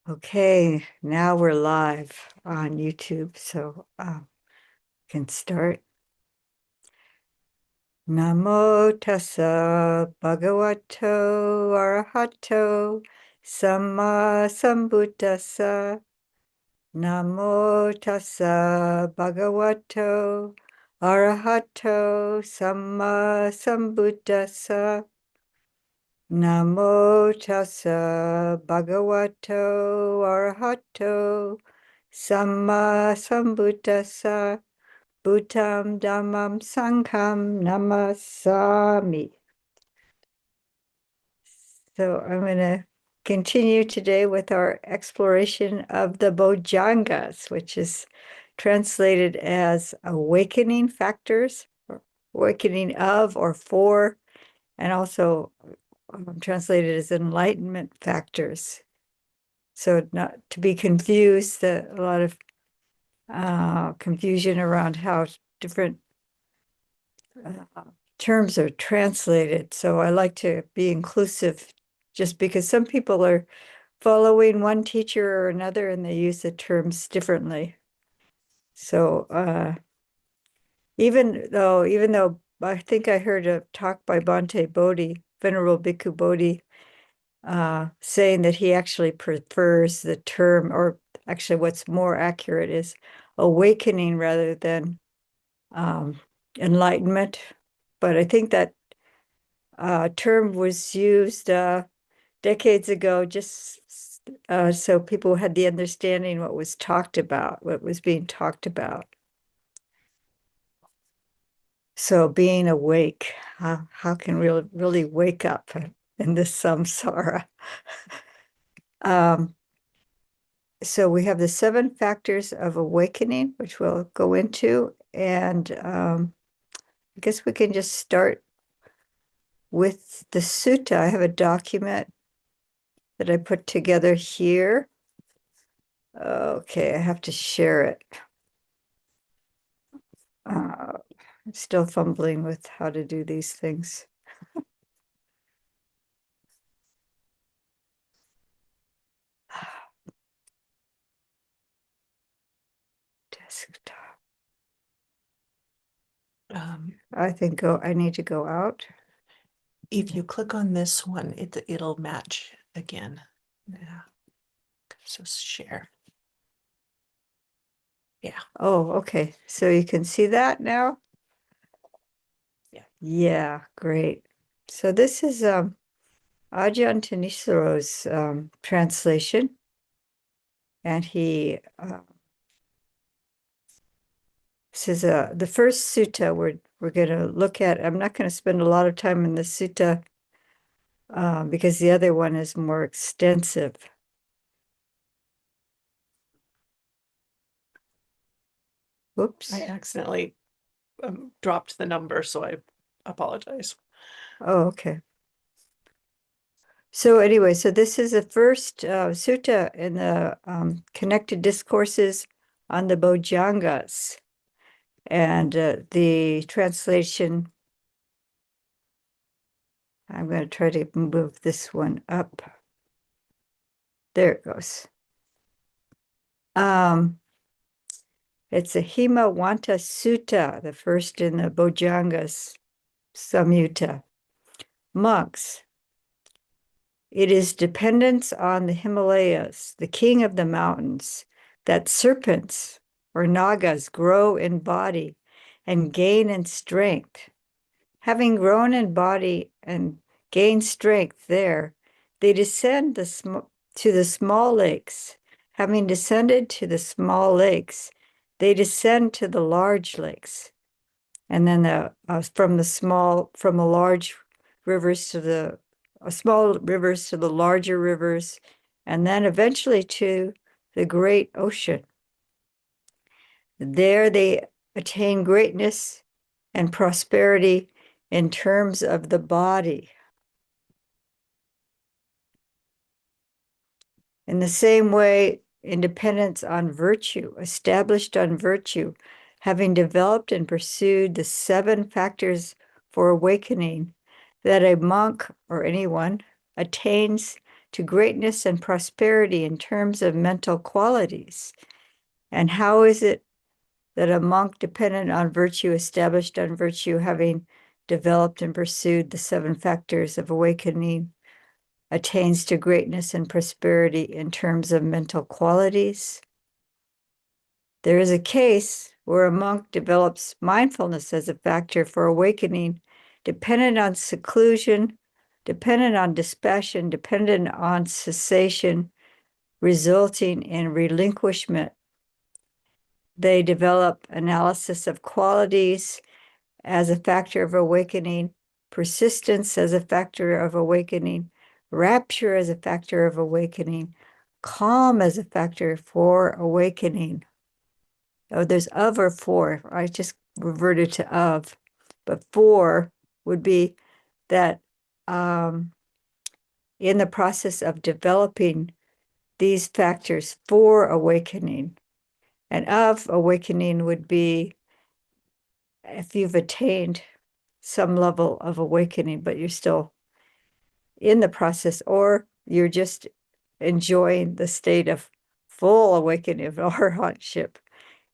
Okay, now we're live on YouTube, so can start. Namo tassa bhagavato arahato samma sambuddhassa. Namo tassa bhagavato arahato samma sambuddhassa. Namo tassa bhagavato arahato samma sambuddhassa. Bhuttam dhammam sangham namasami. So I'm going to continue today with our exploration of the Bojjhangas, which is translated as awakening factors, or awakening of or for, and also translated as enlightenment factors. So not to be confused, a lot of confusion around how different terms are translated. So I like to be inclusive just because some people are following one teacher or another and they use the terms differently. So even though I think I heard a talk by Bhante Bodhi, Venerable Bhikkhu Bodhi, saying that he actually prefers the term, or actually what's more accurate is awakening rather than enlightenment. But I think that term was used decades ago just so people had the understanding what was talked about, what was being talked about. So being awake, how can we really wake up in this samsara? So we have the 7 factors of awakening, which we'll go into, and I guess we can just start with the sutta. I have a document that I put together here. Okay, I have to share it. I'm still fumbling with how to do these things. Desktop. I think I need to go out. If you click on this one, it'll match again. Yeah. So share. Yeah. Oh, okay. So you can see that now? Yeah. Yeah, great. So this is Ajahn Tanisaro's translation. And he says the first sutta we're going to look at. I'm not going to spend a lot of time in the sutta because the other one is more extensive. Whoops. I accidentally dropped the number, so I apologize. Oh, okay. So anyway, so this is the first sutta in the connected discourses on the Bojjhangas. And the translation, I'm going to try to move this one up. There it goes. It's a Himawanta Sutta, the first in the Bojjhangas Samyutta. Monks, it is dependence on the Himalayas, the king of the mountains, that serpents or nagas grow in body and gain in strength. Having grown in body and gained strength there, they descend to the small lakes. Having descended to the small lakes, they descend to the large lakes. And then from the large rivers to the small rivers to the larger rivers, and then eventually to the great ocean. There they attain greatness and prosperity in terms of the body. In the same way, independence on virtue, established on virtue, having developed and pursued the 7 factors for awakening, that a monk or anyone attains to greatness and prosperity in terms of mental qualities? And how is it that a monk dependent on virtue, established on virtue, having developed and pursued the 7 factors of awakening, attains to greatness and prosperity in terms of mental qualities? There is a case where a monk develops mindfulness as a factor for awakening, dependent on seclusion, dependent on dispassion, dependent on cessation, resulting in relinquishment. They develop analysis of qualities as a factor of awakening, persistence as a factor of awakening, rapture as a factor of awakening, calm as a factor for awakening. Oh, there's of or for. I just reverted to of, but for would be that in the process of developing these factors for awakening, and of awakening would be if you've attained some level of awakening, but you're still in the process, or you're just enjoying the state of full awakening of arhatship,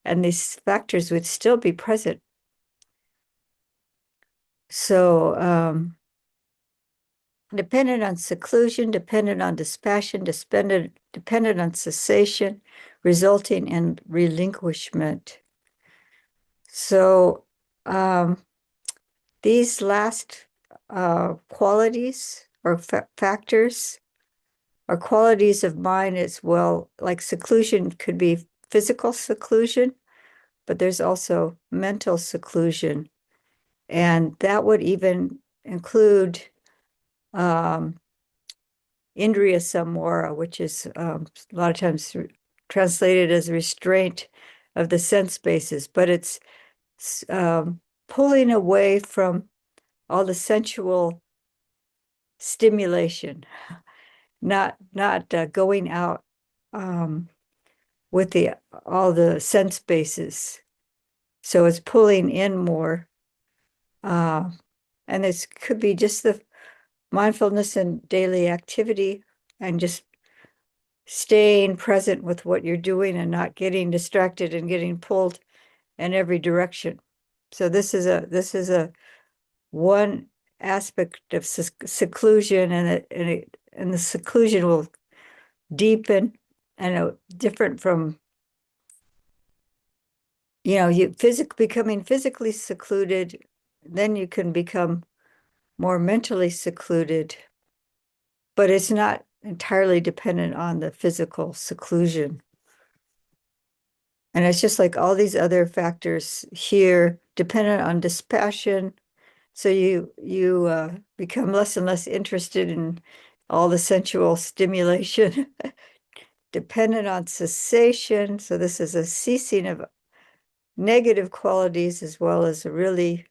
and these factors would still be present. So, dependent on seclusion, dependent on dispassion, dependent on cessation, resulting in relinquishment. So, these last qualities or factors are qualities of mind as well. Like seclusion could be physical seclusion, but there's also mental seclusion. And that would even include Indriya samvara, which is a lot of times translated as restraint of the sense bases, but it's pulling away from all the sensual stimulation, not going out with the all the sense bases. So it's pulling in more, and this could be just the mindfulness and daily activity, and just staying present with what you're doing and not getting distracted and getting pulled in every direction. So this is a one aspect of seclusion, and the seclusion will deepen, and different from you becoming physically secluded. Then you can become more mentally secluded, but it's not entirely dependent on the physical seclusion. And it's just like all these other factors here, dependent on dispassion. So you become less and less interested in all the sensual stimulation, dependent on cessation. So this is a ceasing of negative qualities, as well as really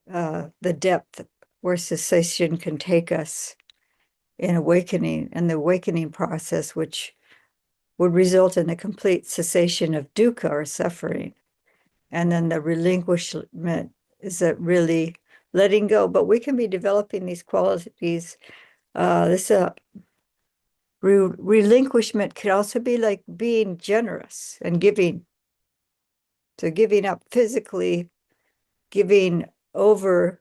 the depth where cessation can take us in awakening, and the awakening process, which would result in the complete cessation of dukkha or suffering. And then the relinquishment is that really letting go. But we can be developing these qualities. This relinquishment could also be like being generous and giving. So giving up physically, giving over,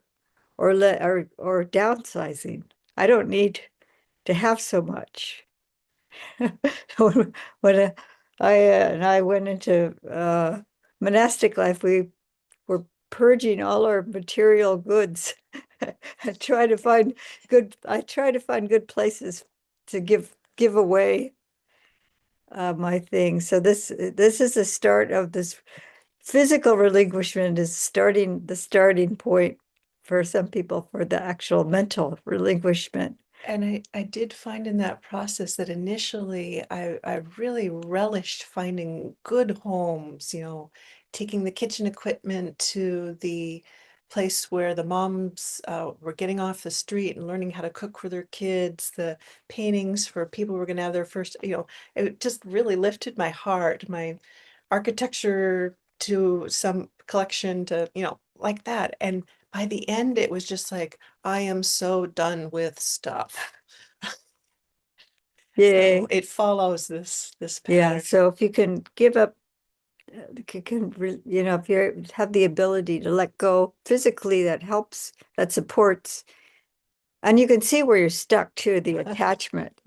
or downsizing. I don't need to have so much. When I went into monastic life, we were purging all our material goods. I try to find good places to give away my things. So this is the start of this physical relinquishment, is the starting point for some people for the actual mental relinquishment. And I did find in that process that initially I really relished finding good homes, taking the kitchen equipment to the place where the moms were getting off the street and learning how to cook for their kids, the paintings for people who were going to have their first, it just really lifted my heart, my architecture to some collection to, like that. And by the end, it was just like, I am so done with stuff. Yeah. So it follows this Yeah. pattern. So if you can give up, if you have the ability to let go physically, that helps, that supports, and you can see where you're stuck too, the attachment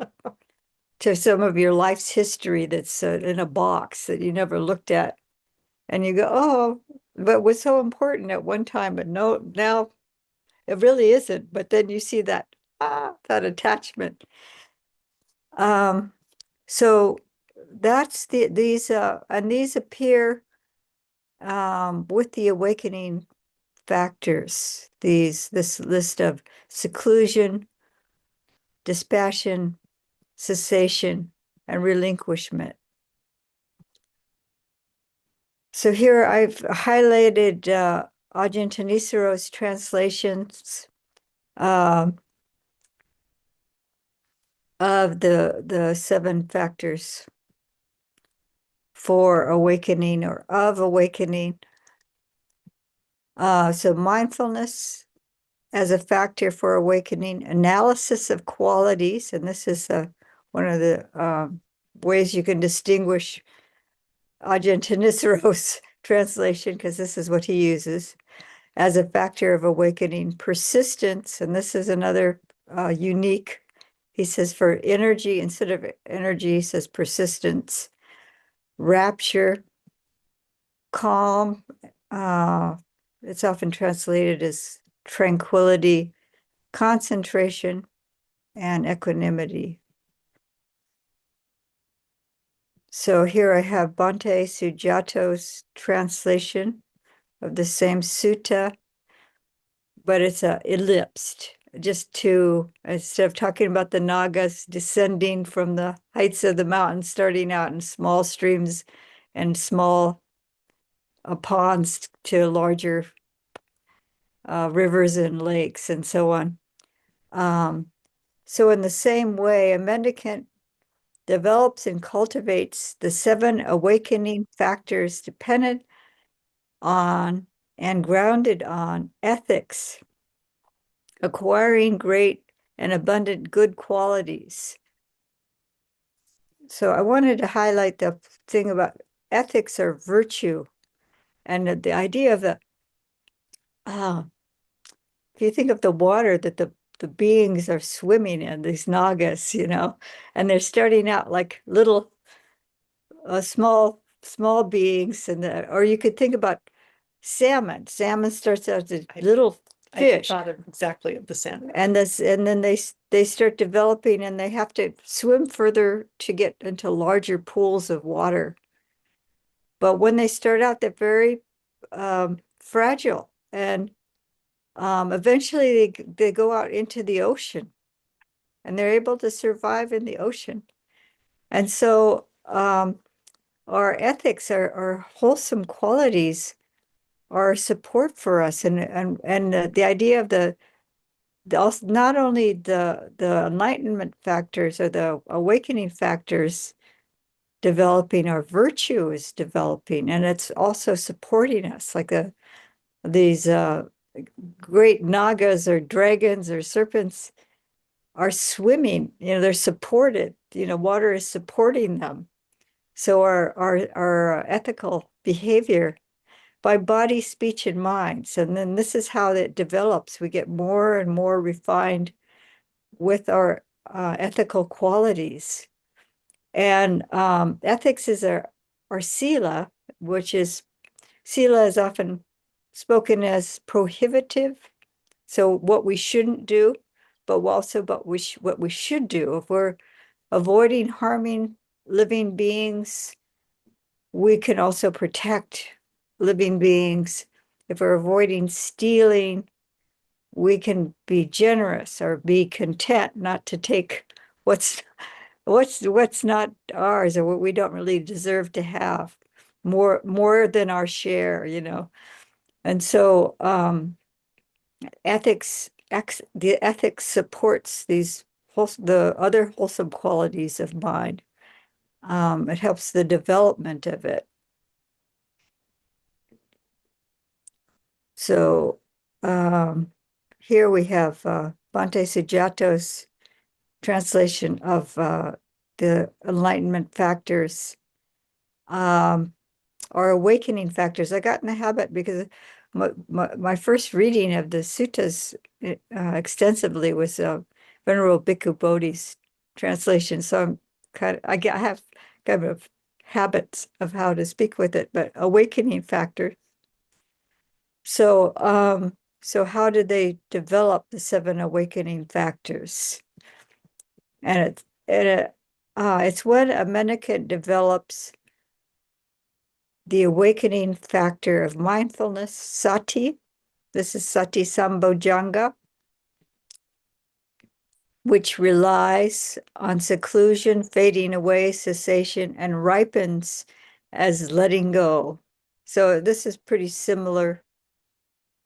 to some of your life's history that's in a box that you never looked at. And you go, oh, but it was so important at one time, but no, now it really isn't. But then you see that attachment. Um, so that's these appear with the awakening factors, this list of seclusion, dispassion, cessation, and relinquishment. So here I've highlighted Ajahn Tanisaro's translations um, of the seven factors for awakening or of awakening. So mindfulness as a factor for awakening, analysis of qualities, and this is one of the ways you can distinguish Ajahn Tanisaro's translation, because this is what he uses as a factor of awakening. Persistence, and this is another unique. He says for energy, instead of energy, he says persistence. Rapture, calm, it's often translated as tranquility, concentration, and equanimity. So here I have Bhante Sujato's translation of the same sutta, but it's ellipsed, just to, instead of talking about the nagas descending from the heights of the mountain, starting out in small streams and small ponds to larger rivers and lakes and so on. So in the same way, a mendicant develops and cultivates the seven awakening factors dependent on and grounded on ethics, acquiring great and abundant good qualities. So I wanted to highlight the thing about ethics or virtue, and the idea of uh, if you think of the water that the beings are swimming in, these nagas, and they're starting out like little small beings, or you could think about salmon. Salmon starts out as a little I fish, thought of exactly of the salmon. and then they start developing, and they have to swim further to get into larger pools of water. But when they start out, they're very fragile, and eventually they go out into the ocean, and they're able to survive in the ocean. And so our ethics are wholesome qualities, are support for us, and the idea of also not only the enlightenment factors or the awakening factors developing, our virtue is developing, and it's also supporting us, like these great nagas or dragons or serpents are swimming, they're supported, water is supporting them. So our ethical behavior by body, speech, and minds. And then this is how it develops. We get more and more refined with our ethical qualities. And ethics is our sila, which is sila is often spoken as prohibitive. So what we shouldn't do, but also what we should do. If we're avoiding harming living beings, we can also protect living beings. If we're avoiding stealing, we can be generous or be content not to take what's not ours or what we don't really deserve to have, more than our share, And so the ethics supports the other wholesome qualities of mind. It helps the development of it. So here we have Bhante Sujato's translation of the enlightenment factors, or awakening factors. I got in the habit because my first reading of the suttas extensively was Venerable Bhikkhu Bodhi's translation. So I have kind of habits of how to speak with it, but awakening factor. So how did they develop the seven awakening factors? It's when a mendicant develops the awakening factor of mindfulness, sati. This is sati sambojjhanga, which relies on seclusion, fading away, cessation, and ripens as letting go. So this is pretty similar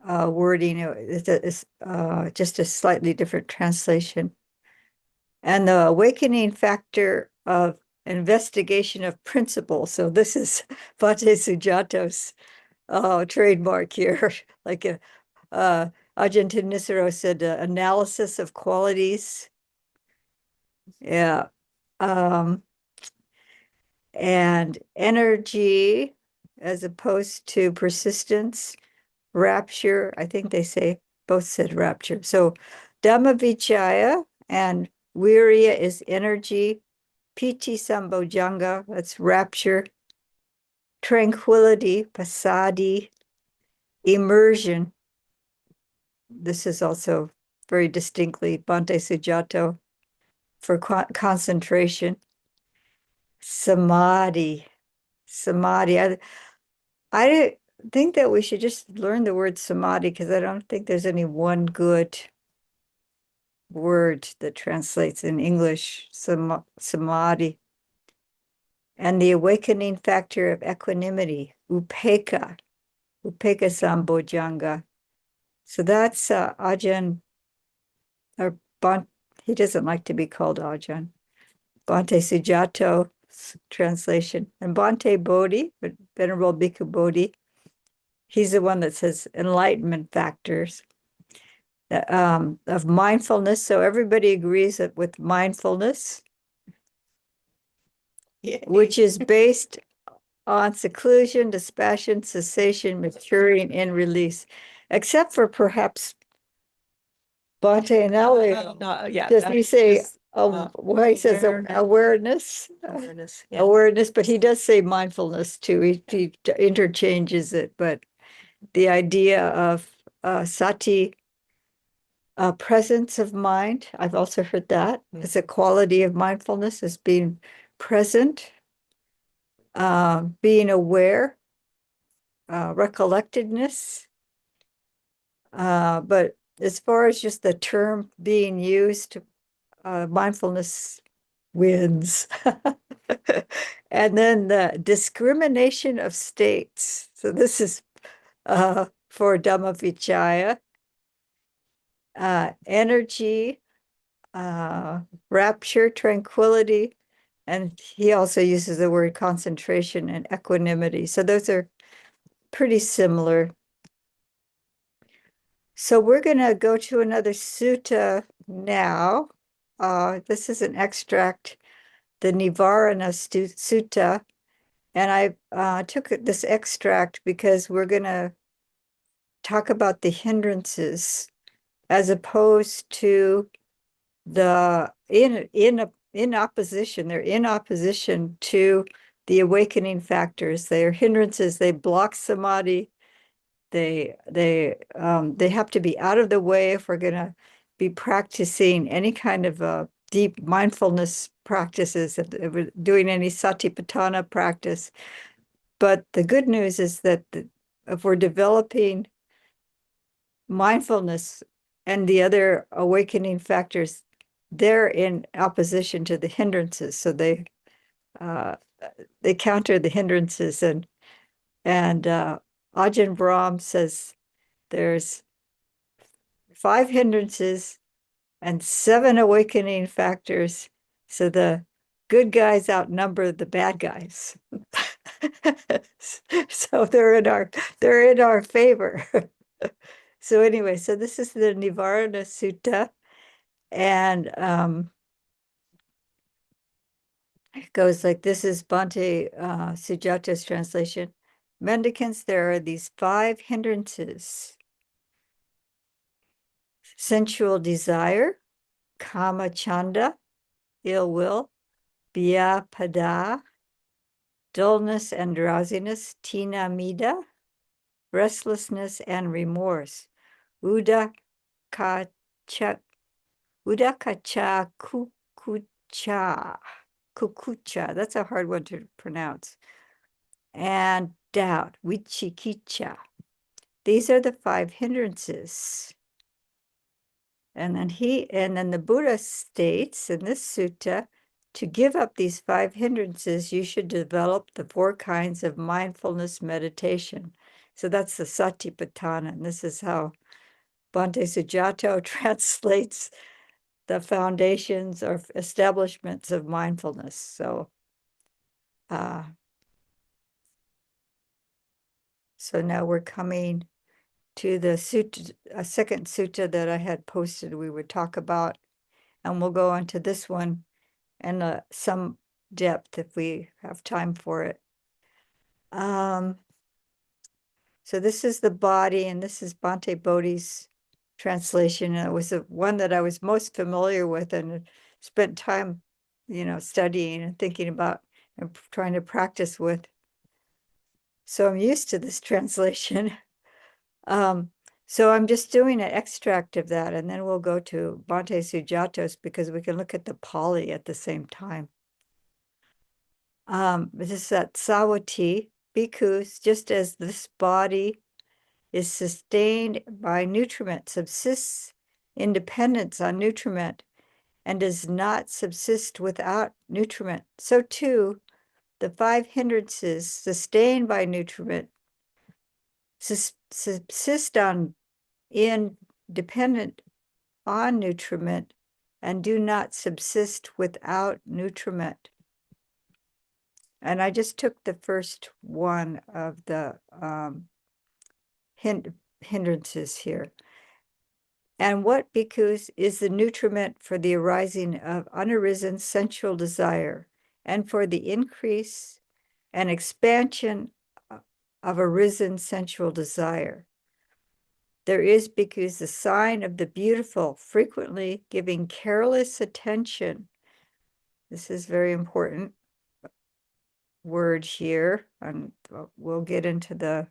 wording. It's just a slightly different translation. And the awakening factor of investigation of principle. So this is Bhante Sujato's trademark here. Like Ajahn Nisaro said, analysis of qualities. Yeah. Um, and energy as opposed to persistence, rapture. I think they say both said rapture. So Dhammavichaya and Virya is energy. Piti Sambojjhanga, that's rapture. Tranquility, passaddhi. Immersion. This is also very distinctly Bhante Sujato for concentration. Samadhi. Samadhi. I think that we should just learn the word samadhi because I don't think there's any one good word that translates in English samadhi. And the awakening factor of equanimity, upekkha sambojjhanga. So that's Ajahn, or he doesn't like to be called Ajahn. Bhante Sujato translation. And Bhante Bodhi, Venerable Bhikkhu Bodhi, he's the one that says enlightenment factors of mindfulness. So everybody agrees that with mindfulness, which is based on seclusion, dispassion, cessation, maturing, and release, except for perhaps Bhante and Ellie. Yeah, Does he say, well, he says awareness. awareness? Yeah. Awareness, but he does say mindfulness too. He interchanges it, but the idea of sati, presence of mind, I've also heard that as a quality of mindfulness, as being present, being aware, recollectedness. But as far as just the term being used, mindfulness wins. And then the discrimination of states. So this is for Dhammavichaya. Energy, rapture, tranquility, and he also uses the word concentration and equanimity. So those are pretty similar. So we're going to go to another sutta now. This is an extract, the Nivarana Sutta. And I took this extract because we're going to talk about the hindrances as opposed to the in opposition. They're in opposition to the awakening factors. They are hindrances. They block samadhi. They have to be out of the way if we're going to be practicing any kind of deep mindfulness practices, if we're doing any satipatthana practice. But the good news is that if we're developing mindfulness and the other awakening factors, they're in opposition to the hindrances. So they counter the hindrances, and Ajahn Brahm says there's 5 hindrances and 7 awakening factors. So the good guys outnumber the bad guys. So they're in our favor. So anyway, so this is the Nivarana Sutta, and It goes like this is Bhante Sujata's translation. Mendicants, there are these 5 hindrances: sensual desire, kama chanda, ill will, vyapada, dullness and drowsiness, tina mida, restlessness and remorse, udakacha, udakacha kukucha, kukucha. That's a hard one to pronounce. And doubt, vichikicha. These are the 5 hindrances. And then the Buddha states in this sutta, to give up these 5 hindrances, you should develop the 4 kinds of mindfulness meditation. So that's the Satipatthana, and this is how Bhante Sujato translates the foundations or establishments of mindfulness. Uh, so now we're coming to the sutta, a second sutta that I had posted we would talk about, and we'll go on to this one and some depth if we have time for it. So this is the body, and this is Bhante Bodhi's translation. And it was the one that I was most familiar with and spent time, studying and thinking about and trying to practice with. So I'm used to this translation. So I'm just doing an extract of that, and then we'll go to Bhante Sujatos because we can look at the Pali at the same time. This is that Sawati, bhikkhus, just as this body is sustained by nutriment, subsists in dependence on nutriment, and does not subsist without nutriment, so too the 5 hindrances sustained by nutriment subsist in dependent on nutriment and do not subsist without nutriment. And I just took the first one of the hindrances here. And what, bhikkhus, is the nutriment for the arising of unarisen sensual desire and for the increase and expansion of arisen sensual desire? There is, bhikkhus, the sign of the beautiful, frequently giving careless attention. This is very important word here, and we'll get into the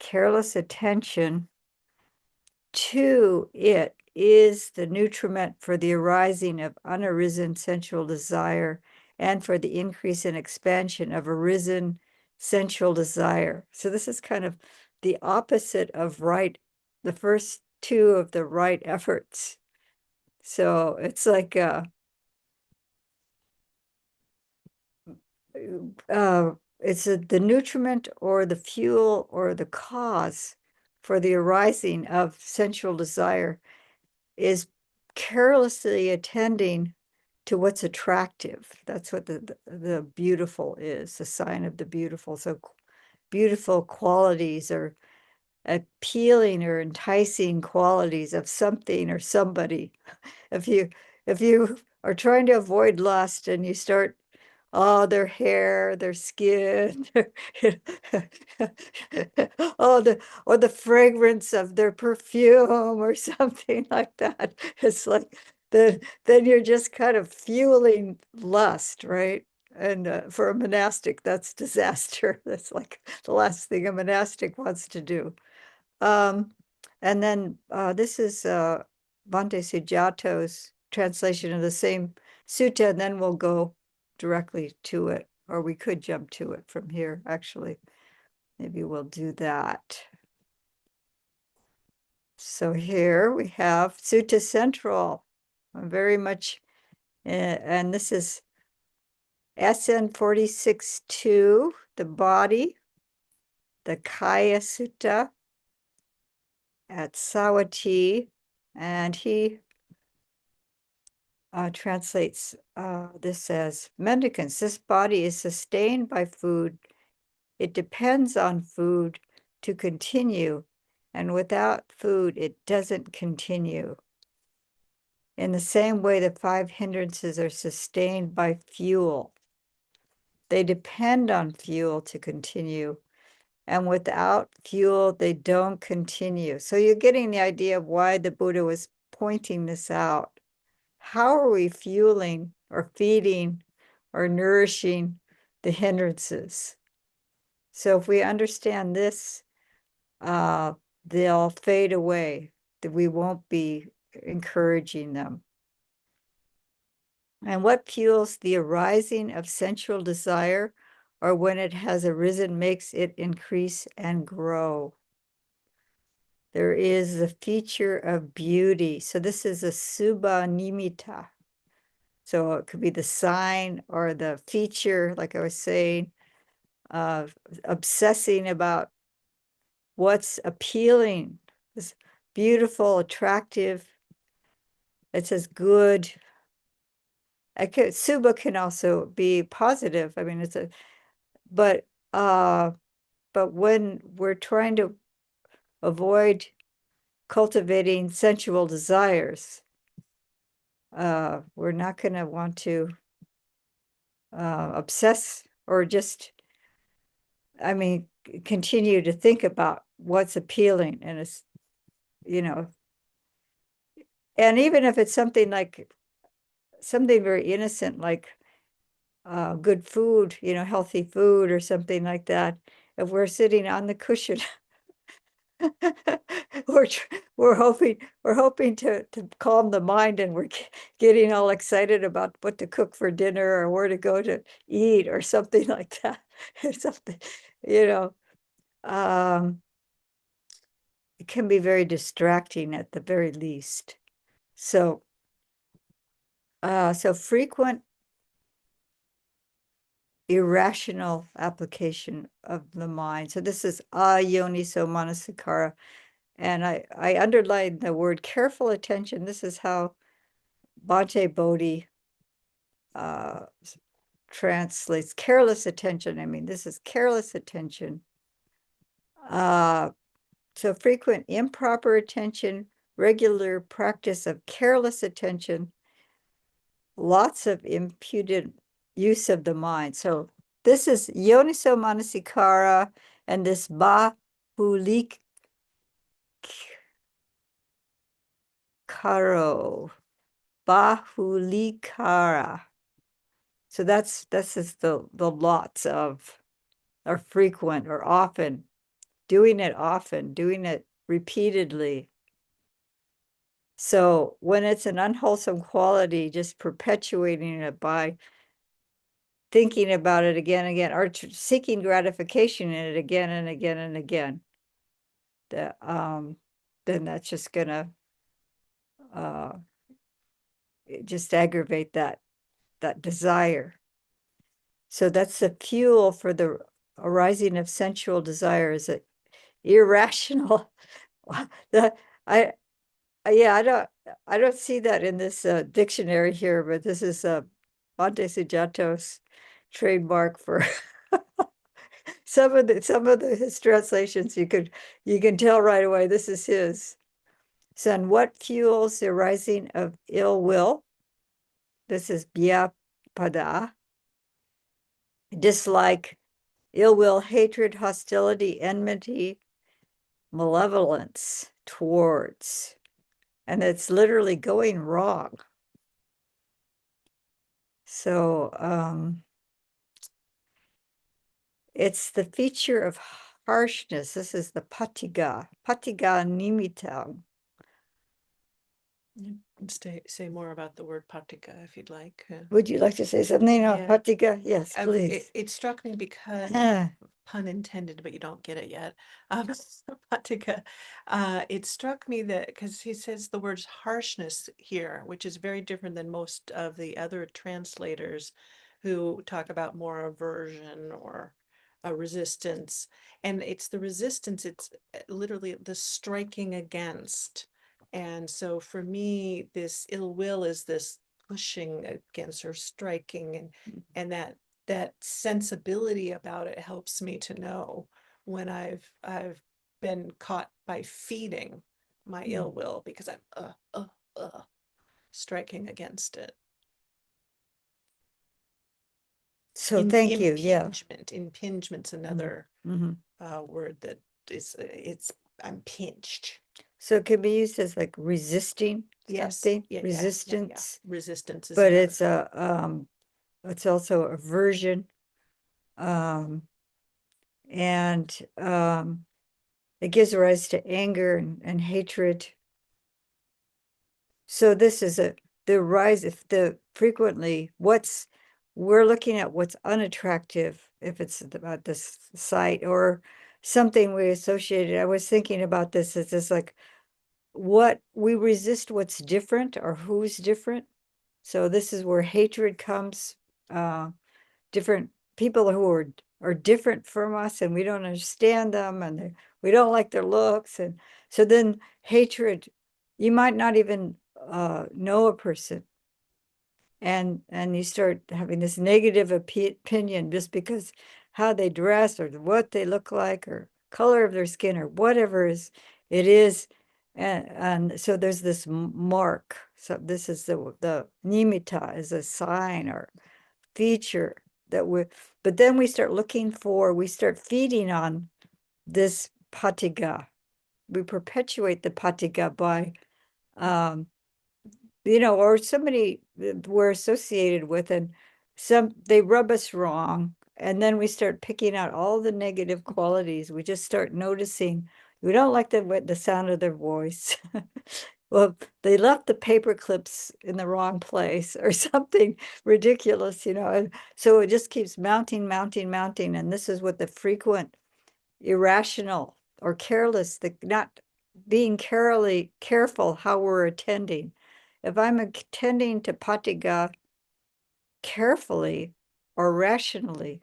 careless attention to it is the nutriment for the arising of unarisen sensual desire and for the increase and expansion of arisen sensual desire. So this is kind of the opposite of right, the first 2 of the right efforts. So it's like it's the nutriment or the fuel or the cause for the arising of sensual desire is carelessly attending to what's attractive. That's what the beautiful is, the sign of the beautiful. So beautiful qualities or appealing or enticing qualities of something or somebody. If you are trying to avoid lust and you start, oh, their hair, their skin, or the fragrance of their perfume or something like that. It's like then you're just kind of fueling lust, right? And for a monastic, that's disaster. That's like the last thing a monastic wants to do. Um, and then this is Bhante Sujato's translation of the same sutta, and then we'll go directly to it, or we could jump to it from here, actually. Maybe we'll do that. So here we have Sutta Central, very much, and this is SN 46.2, the body, the Kaya Sutta at Sawati, and he translates this as mendicants. This body is sustained by food. It depends on food to continue, and without food, it doesn't continue. In the same way, the five hindrances are sustained by fuel. They depend on fuel to continue. And without fuel, they don't continue. So you're getting the idea of why the Buddha was pointing this out. How are we fueling or feeding or nourishing the hindrances? So if we understand this, they'll fade away, that we won't be encouraging them. And what fuels the arising of sensual desire, or when it has arisen, makes it increase and grow? There is the feature of beauty. So this is a subha nimitta. So it could be the sign or the feature, like I was saying, of obsessing about what's appealing, this beautiful, attractive. It says good. Subha can also be positive. I mean, but uh, but when we're trying to avoid cultivating sensual desires, we're not going to want to obsess or just, I mean, continue to think about what's appealing. And it's, you know, and even if it's something like something very innocent, like good food, healthy food or something like that, if we're sitting on the cushion, we're hoping to calm the mind, and we're getting all excited about what to cook for dinner or where to go to eat or something like that. Something, you know, um, it can be very distracting at the very least. So, so frequent irrational application of the mind. So this is ayoniso manasikara. And I underlined the word careful attention. This is how Bhante Bodhi uh, translates careless attention. I mean, this is careless attention. So frequent improper attention, regular practice of careless attention, lots of imputed use of the mind. So this is yoniso manasikara, and this bahulikaro, bahulikara. So that's just the lots of, or frequent or often, doing it repeatedly. So when it's an unwholesome quality, just perpetuating it by thinking about it again and again, or seeking gratification in it again and again and again, then that's just gonna uh, just aggravate that desire. So that's the fuel for the arising of sensual desire, is it irrational? the I Yeah, I don't see that in this dictionary here, but this is Bhante Sujato's trademark for some of his translations. You can tell right away this is his. So, and what fuels the rising of ill will? This is Bhyapada. Dislike, ill will, hatred, hostility, enmity, malevolence towards. And it's literally going wrong. So it's the feature of harshness. This is the patiga nimitta. Say more about the word patika if you'd like. Would you like to say something on Yeah. patiga? Yes, please. It struck me because, pun intended, but you don't get it yet. Patika, it struck me that because he says the words harshness here, which is very different than most of the other translators who talk about more aversion or a resistance. And it's the resistance, it's literally the striking against. And so for me, this ill will is this pushing against or striking, and that sensibility about it helps me to know when I've been caught by feeding my ill will, because I'm striking against it. So thank you. Yeah. Impingement. Impingement's another word that is I'm pinched. So it can be used as like resisting something, Yeah, resistance. Resistance is But another. it's also aversion. And it gives rise to anger and hatred. So this is the rise of the frequently we're looking at what's unattractive if it's about this site or something we associated. I was thinking about this as just like what we resist what's different or who's different. So this is where hatred comes, different people who are different from us and we don't understand them and we don't like their looks. And so then hatred, you might not even know a person and you start having this negative opinion just because how they dress or what they look like or color of their skin or whatever it is. And so there's this mark. So this is the nimitta is a sign or feature that but then we start feeding on this patiga. We perpetuate the patiga by, um, or somebody that we're associated with, and they rub us wrong. And then we start picking out all the negative qualities. We just start noticing we don't like the sound of their voice. Well, they left the paper clips in the wrong place or something ridiculous, and so it just keeps mounting, mounting, mounting. And this is what the frequent irrational or careless, the not being careful how we're attending. If I'm attending to patiga carefully or rationally,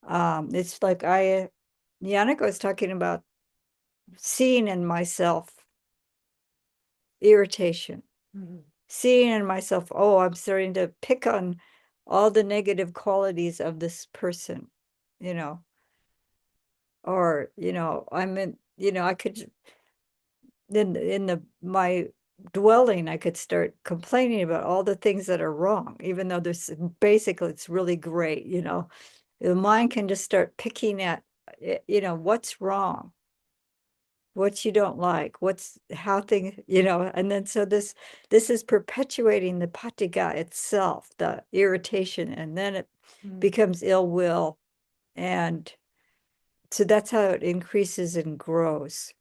it's like Yannick was talking about seeing in myself irritation. Seeing in myself, oh, I'm starting to pick on all the negative qualities of this person, you know, or, I'm in, I could, in my dwelling, I could start complaining about all the things that are wrong, even though there's basically, it's really great, the mind can just start picking at, what's wrong, what you don't like, how things, and then so this is perpetuating the patiga itself, the irritation, and then it becomes ill will. And so that's how it increases and grows.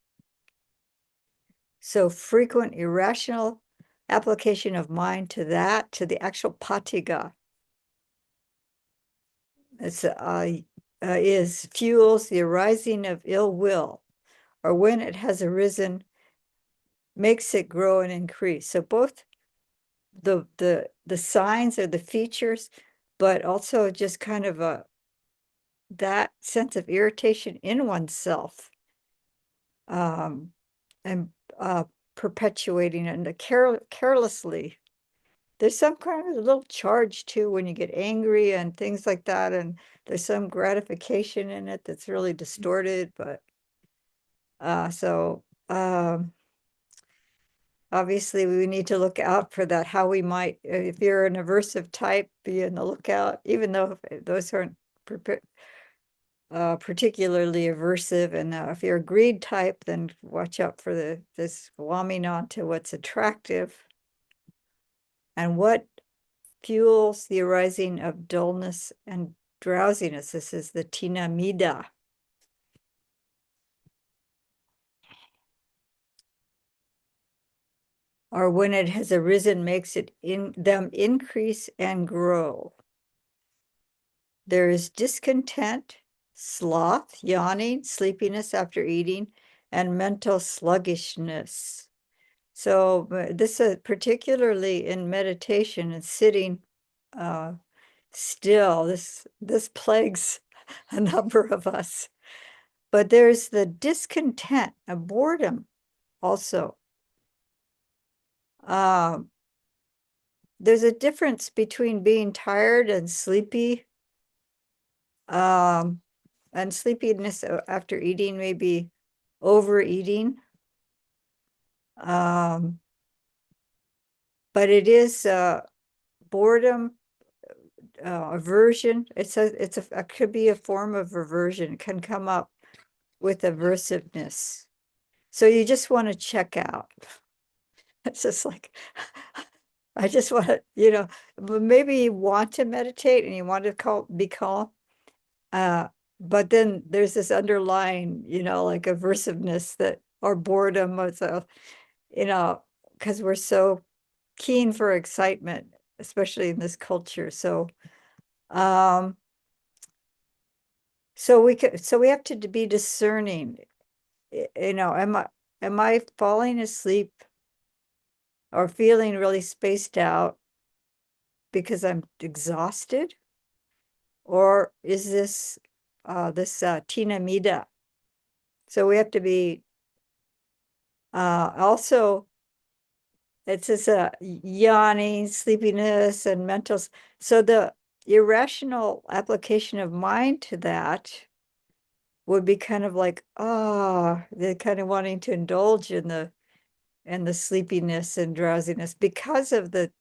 So frequent irrational application of mind to the actual patiga, is fuels the arising of ill will, or when it has arisen, makes it grow and increase. So both the signs or the features, but also just kind of that sense of irritation in oneself, and perpetuating it and carelessly. There's some kind of a little charge too when you get angry and things like that, and there's some gratification in it that's really distorted. But so obviously we need to look out for that, how we might, if you're an aversive type, be on the lookout, even though those aren't particularly aversive. And if you're a greed type, then watch out for this glomming onto what's attractive. And what fuels the arising of dullness and drowsiness? This is the tina mida. Or when it has arisen, makes it in them increase and grow. There is discontent, sloth, yawning, sleepiness after eating, and mental sluggishness. So this is particularly in meditation and sitting still. This plagues a number of us. But there's the discontent, a boredom also. There's a difference between being tired and sleepy. And sleepiness after eating, maybe overeating. but it is boredom, aversion. It could be a form of aversion. It can come up with aversiveness. So you just want to check out. It's just like, I just want to, but maybe you want to meditate and you want to be calm. Uh, but then there's this underlying, like aversiveness or boredom or so, because we're so keen for excitement, especially in this culture. Um, so we have to be discerning. Am I falling asleep or feeling really spaced out because I'm exhausted? Or is this Tina Mida? So we have to be also, it's this yawning, sleepiness, and so the irrational application of mind to that would be kind of like, they're kind of wanting to indulge in the sleepiness and drowsiness because of the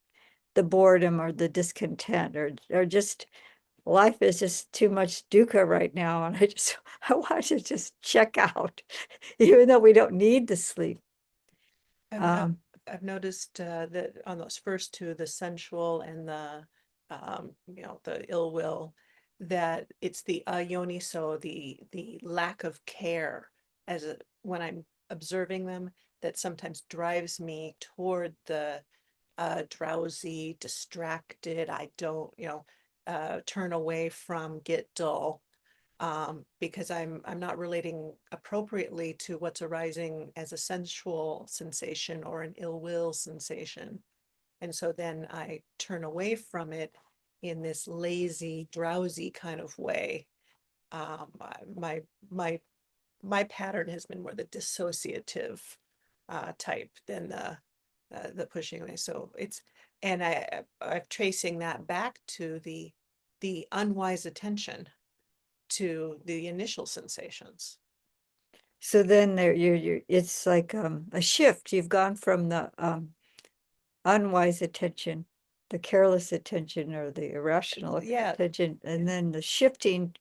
boredom or the discontent or just life is just too much dukkha right now. And I want to just check out, even though we don't need to sleep. I've no, Um, I've noticed that on those first two, the sensual and the ill will, that it's the yoniso, the lack of care when I'm observing them, that sometimes drives me toward the drowsy, distracted. I don't, turn away from, get dull, because I'm not relating appropriately to what's arising as a sensual sensation or an ill will sensation. And so then I turn away from it in this lazy, drowsy kind of way. My my my pattern has been more the dissociative type than the pushing away. So I'm tracing that back to the unwise attention to the initial sensations. so then it's like a shift. You've gone from the unwise attention, the careless attention or the irrational Yeah, attention, and then the shifting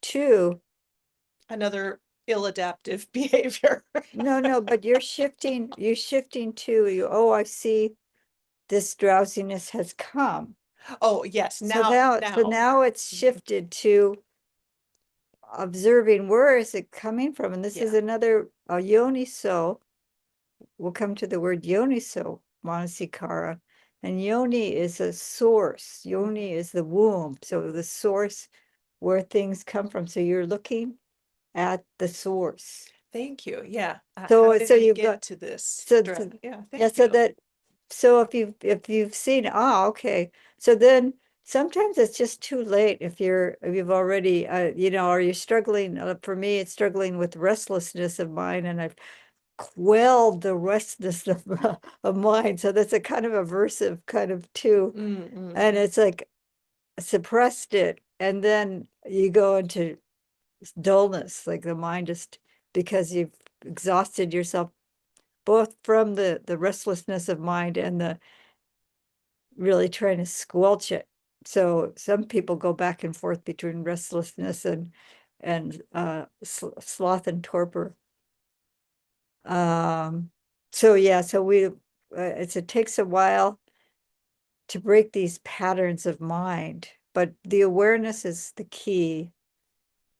to, another ill adaptive behavior. no, but you're shifting to I see this drowsiness has come. Oh, yes, So now, now, now it's shifted to observing where is it coming from. And this is yeah. another yoniso. We'll come to the word yoniso, manasikara. And yoni is a source. Yoni is the womb. So the source where things come from. So you're looking at the source. Thank you. Yeah. How So did I you've get got to this? so Yeah, yeah, thank so you. that if you've seen, okay. So then sometimes it's just too late if you've already or you're struggling. For me, it's struggling with restlessness of mind, and I've quelled the restlessness of mind. So that's a kind of aversive kind of too. Mm-mm. And it's like suppressed it. And then you go into dullness, like the mind just because you've exhausted yourself both from the restlessness of mind and the really trying to squelch it. So some people go back and forth between restlessness and sloth and torpor. So yeah, so it takes a while to break these patterns of mind, but the awareness is the key,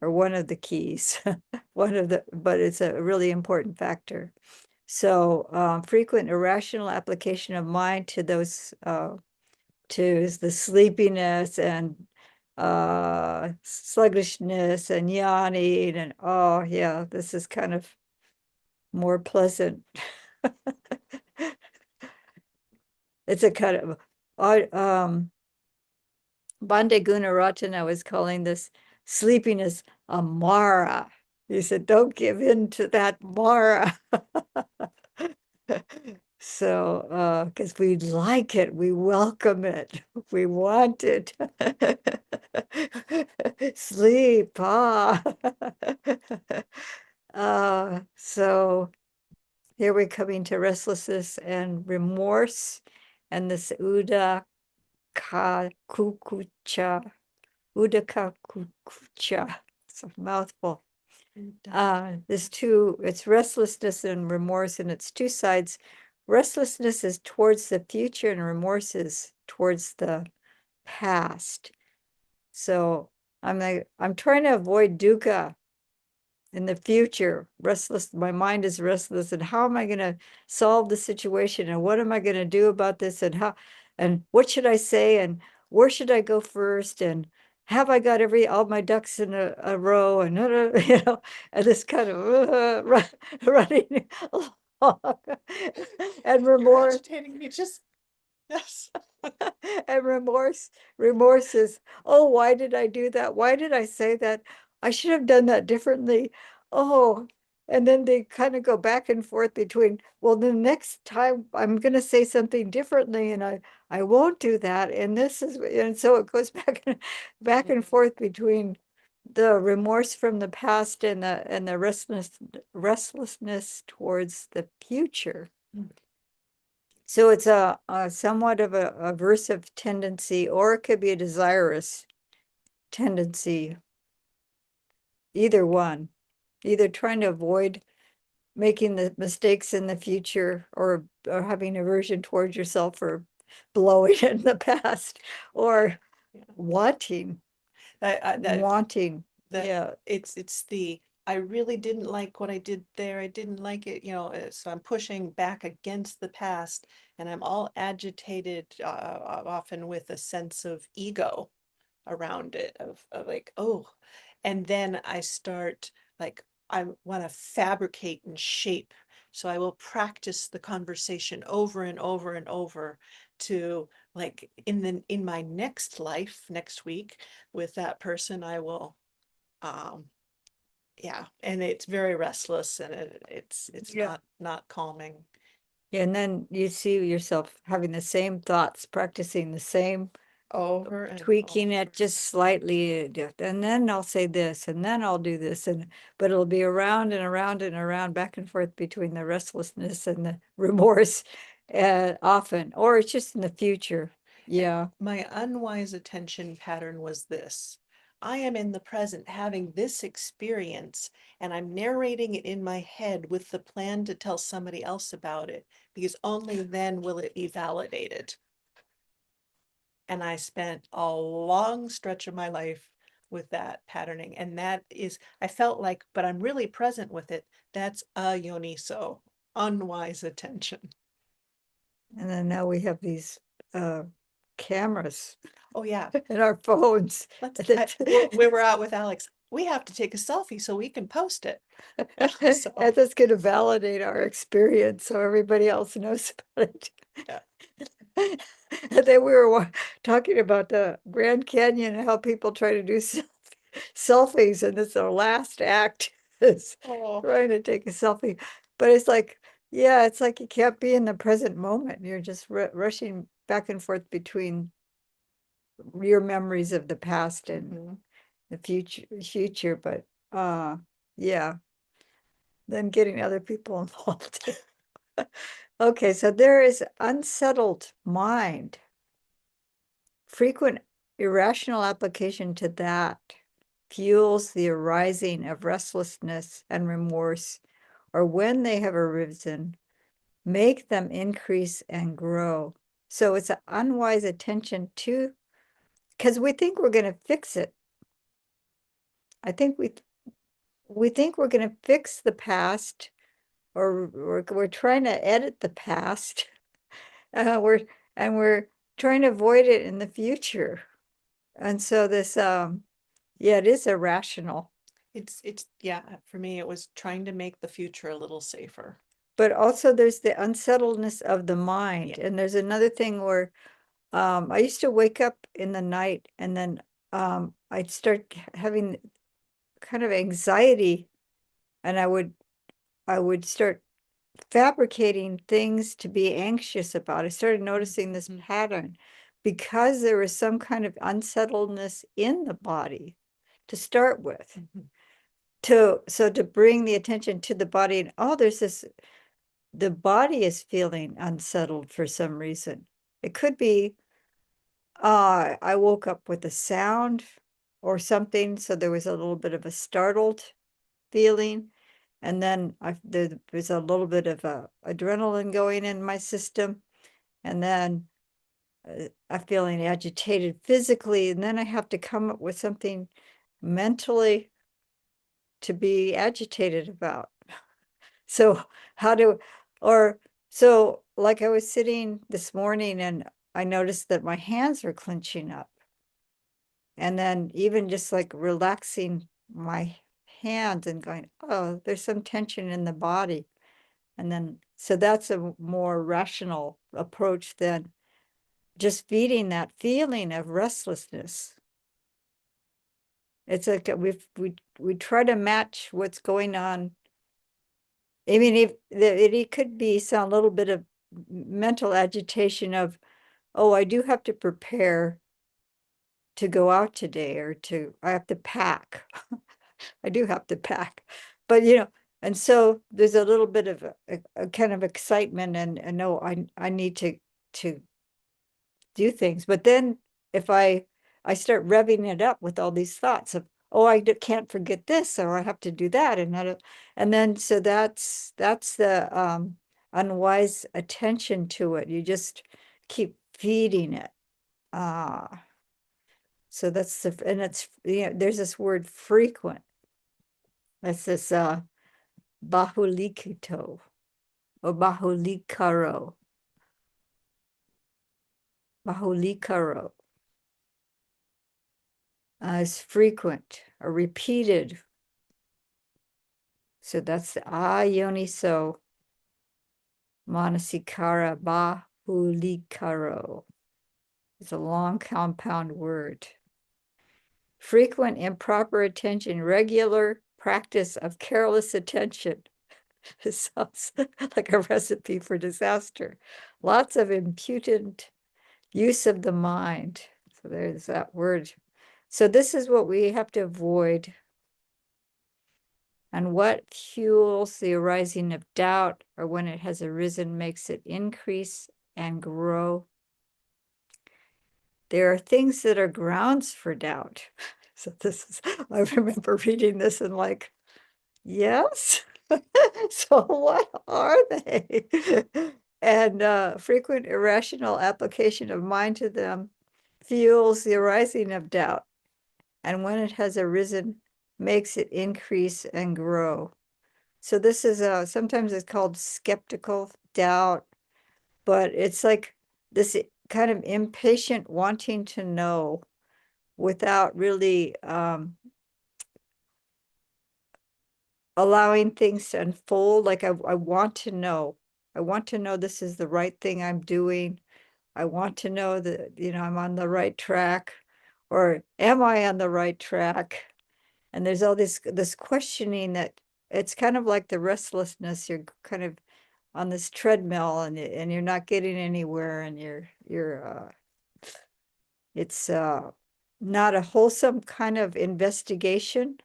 or one of the keys, but it's a really important factor. So frequent irrational application of mind to those to the sleepiness and sluggishness and yawning, and yeah, this is kind of more pleasant. It's a kind of Bande Gunaratana was calling this sleepiness a Mara. He said, don't give in to that Mara. So, because we like it, we welcome it, we want it. Sleep, ah. So here we're coming to restlessness and remorse. and this kukucha, kukucha. It's a mouthful. It's restlessness and remorse, and it's two sides. Restlessness is towards the future, and remorse is towards the past. So I'm trying to avoid dukkha in the future. Restless, my mind is restless, and how am I going to solve the situation, and what am I going to do about this, and what should I say, and where should I go first, and have I got all my ducks in a row, and and this kind of running along, and You're remorse. agitating me. Just yes. And remorse is, oh, why did I do that? Why did I say that? I should have done that differently. Oh, and then they kind of go back and forth between, well, the next time I'm going to say something differently, and I won't do that. And so it goes back and forth between the remorse from the past and the restlessness towards the future. Mm. So it's a somewhat of a aversive tendency, or it could be a desirous tendency. Either one, either trying to avoid making the mistakes in the future, or having aversion towards yourself for blowing it in the past, or Yeah. wanting, That wanting. that Yeah. it's the I really didn't like what I did there. I didn't like it, so I'm pushing back against the past, and I'm all agitated, often with a sense of ego around it, of like, oh, and then I start like I want to fabricate and shape. So I will practice the conversation over and over and over to like in my next life, next week with that person, I will um yeah, and it's very restless, and it's Yeah. not calming. And then you see yourself having the same thoughts, practicing the same, Over and tweaking over. it just slightly, and then I'll say this, and then I'll do this, but it'll be around and around and around, back and forth between the restlessness and the remorse, often, or it's just in the future. Yeah. My unwise attention pattern was this. I am in the present having this experience, and I'm narrating it in my head with the plan to tell somebody else about it, because only then will it be validated. And I spent a long stretch of my life with that patterning. And I felt like, but I'm really present with it. That's a yoniso, unwise attention. And then now we have these cameras Oh, yeah. in our phones. We were out with Alex. We have to take a selfie so we can post it. So, And that's going to validate our experience so everybody else knows about it. yeah. And then we were talking about the Grand Canyon and how people try to do selfies, and it's their last act is Oh, trying to take a selfie. But it's like, yeah, it's like you can't be in the present moment. You're just rushing back and forth between your memories of the past and mhm. the future. But yeah, then getting other people involved. Okay, so there is unsettled mind. Frequent irrational application to that fuels the arising of restlessness and remorse, or when they have arisen, make them increase and grow. So it's an unwise attention to, because we think we're going to fix it. I think we think we're going to fix the past, or we're trying to edit the past. We're and we're trying to avoid it in the future. And so yeah, it is irrational. Yeah, for me, it was trying to make the future a little safer. But also there's the unsettledness of the mind. Yeah. And there's another thing where I used to wake up in the night, and then I'd start having kind of anxiety, and I would start fabricating things to be anxious about. I started noticing this Mhm. pattern because there was some kind of unsettledness in the body to start with. Mhm. So to bring the attention to the body, and oh, the body is feeling unsettled for some reason. It could be I woke up with a sound or something, so there was a little bit of a startled feeling. And then there's a little bit of adrenaline going in my system. And then I'm feeling agitated physically. And then I have to come up with something mentally to be agitated about. So how do, or so like I was sitting this morning and I noticed that my hands were clenching up. And then even just like relaxing my hands and going, oh, there's some tension in the body. And then, so that's a more rational approach than just feeding that feeling of restlessness. It's like we try to match what's going on. I mean, if it could be some little bit of mental agitation of, oh, I do have to prepare to go out today, or I have to pack. I do have to pack, but and so there's a little bit of a kind of excitement and no, I need to do things. But then if I start revving it up with all these thoughts of, oh, can't forget this, or I have to do that, and then so that's the unwise attention to it. You just keep feeding it. So that's and it's there's this word frequent. That's this bahulikito or bahulikaro is frequent or repeated. So that's the ayoniso manasikara bahulikaro. It's a long compound word. Frequent improper attention, regular practice of careless attention. It sounds like a recipe for disaster. Lots of impudent use of the mind. So there's that word. So this is what we have to avoid. And what fuels the arising of doubt, or when it has arisen, makes it increase and grow. There are things that are grounds for doubt. So I remember reading this and like, yes. So what are they? And frequent irrational application of mind to them fuels the arising of doubt. And when it has arisen, makes it increase and grow. So this is sometimes it's called skeptical doubt, but it's like this kind of impatient wanting to know without really allowing things to unfold. Like I want to know. I want to know this is the right thing I'm doing. I want to know that, I'm on the right track, or am I on the right track? And there's all this questioning that it's kind of like the restlessness. You're kind of on this treadmill and you're not getting anywhere, and it's not a wholesome kind of investigation.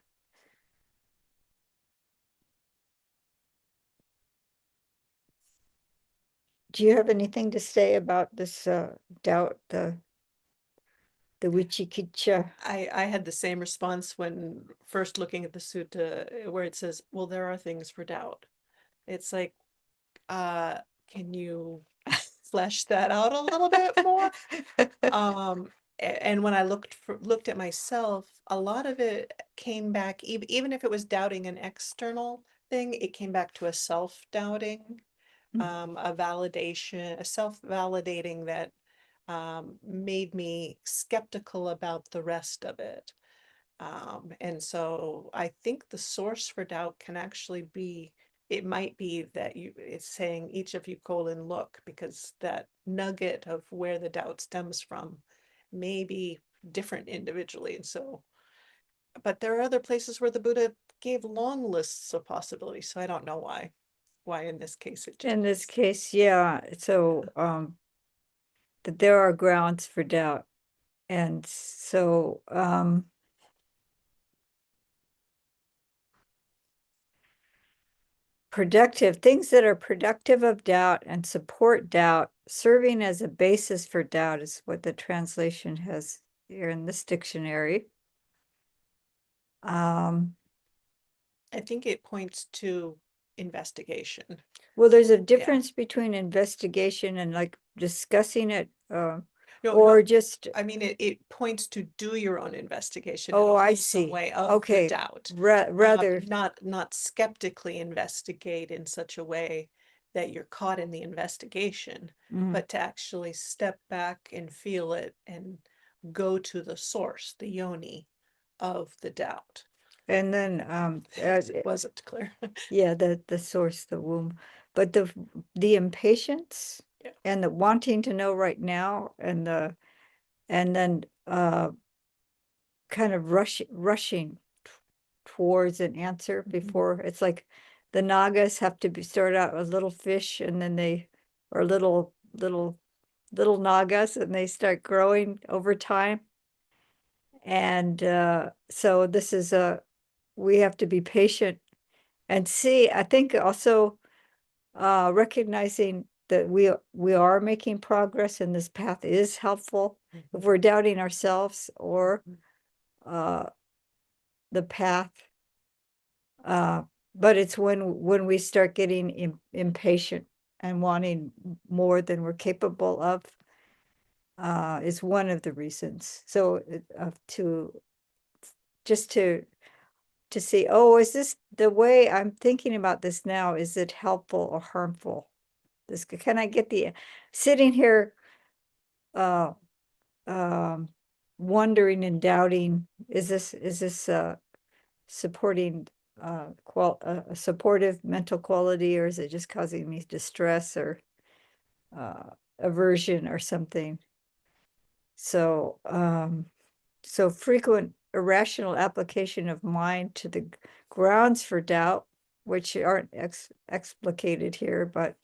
Do you have anything to say about this doubt, the Wichikicha? I had the same response when first looking at the sutta where it says, well, there are things for doubt. It's like, uh, can you flesh that out a little bit more? And when I looked at myself, a lot of it came back, even if it was doubting an external thing, it came back to a self-doubting, a validation, a self-validating that made me skeptical about the rest of it. And so I think the source for doubt can actually be, it might be that it's saying each of you look, because that nugget of where the doubt stems from may be different individually. And so, but there are other places where the Buddha gave long lists of possibilities. So I don't know why in this case it just In this case, yeah. So that there are grounds for doubt. And so productive things that are productive of doubt and support doubt serving as a basis for doubt is what the translation has here in this dictionary. I think it points to investigation. Well, there's a difference between investigation and like discussing it, or just, I mean, it points to do your own investigation. Oh, I Some see. way of Okay. the doubt. Rather, not skeptically investigate in such a way that you're caught in the investigation, but to actually step back and feel it and go to the source, the yoni of the doubt. and then It wasn't clear. yeah, the source, the womb, but the impatience Yeah. and the wanting to know right now, and then kind of rushing towards an answer before it's like the nagas have to start out as little fish, and then they are little nagas, and they start growing over time. And so this is we have to be patient and see. I think also recognizing that we are making progress and this path is helpful. If we're doubting ourselves or uh, the path, but it's when we start getting impatient and wanting more than we're capable of, is one of the reasons. So to just to see, oh, is this the way I'm thinking about this now? Is it helpful or harmful? This, can I get the sitting here uh um wondering and doubting, is this supporting a supportive mental quality, or is it just causing me distress or uh aversion or something? So frequent irrational application of mind to the grounds for doubt, which aren't explicated here, but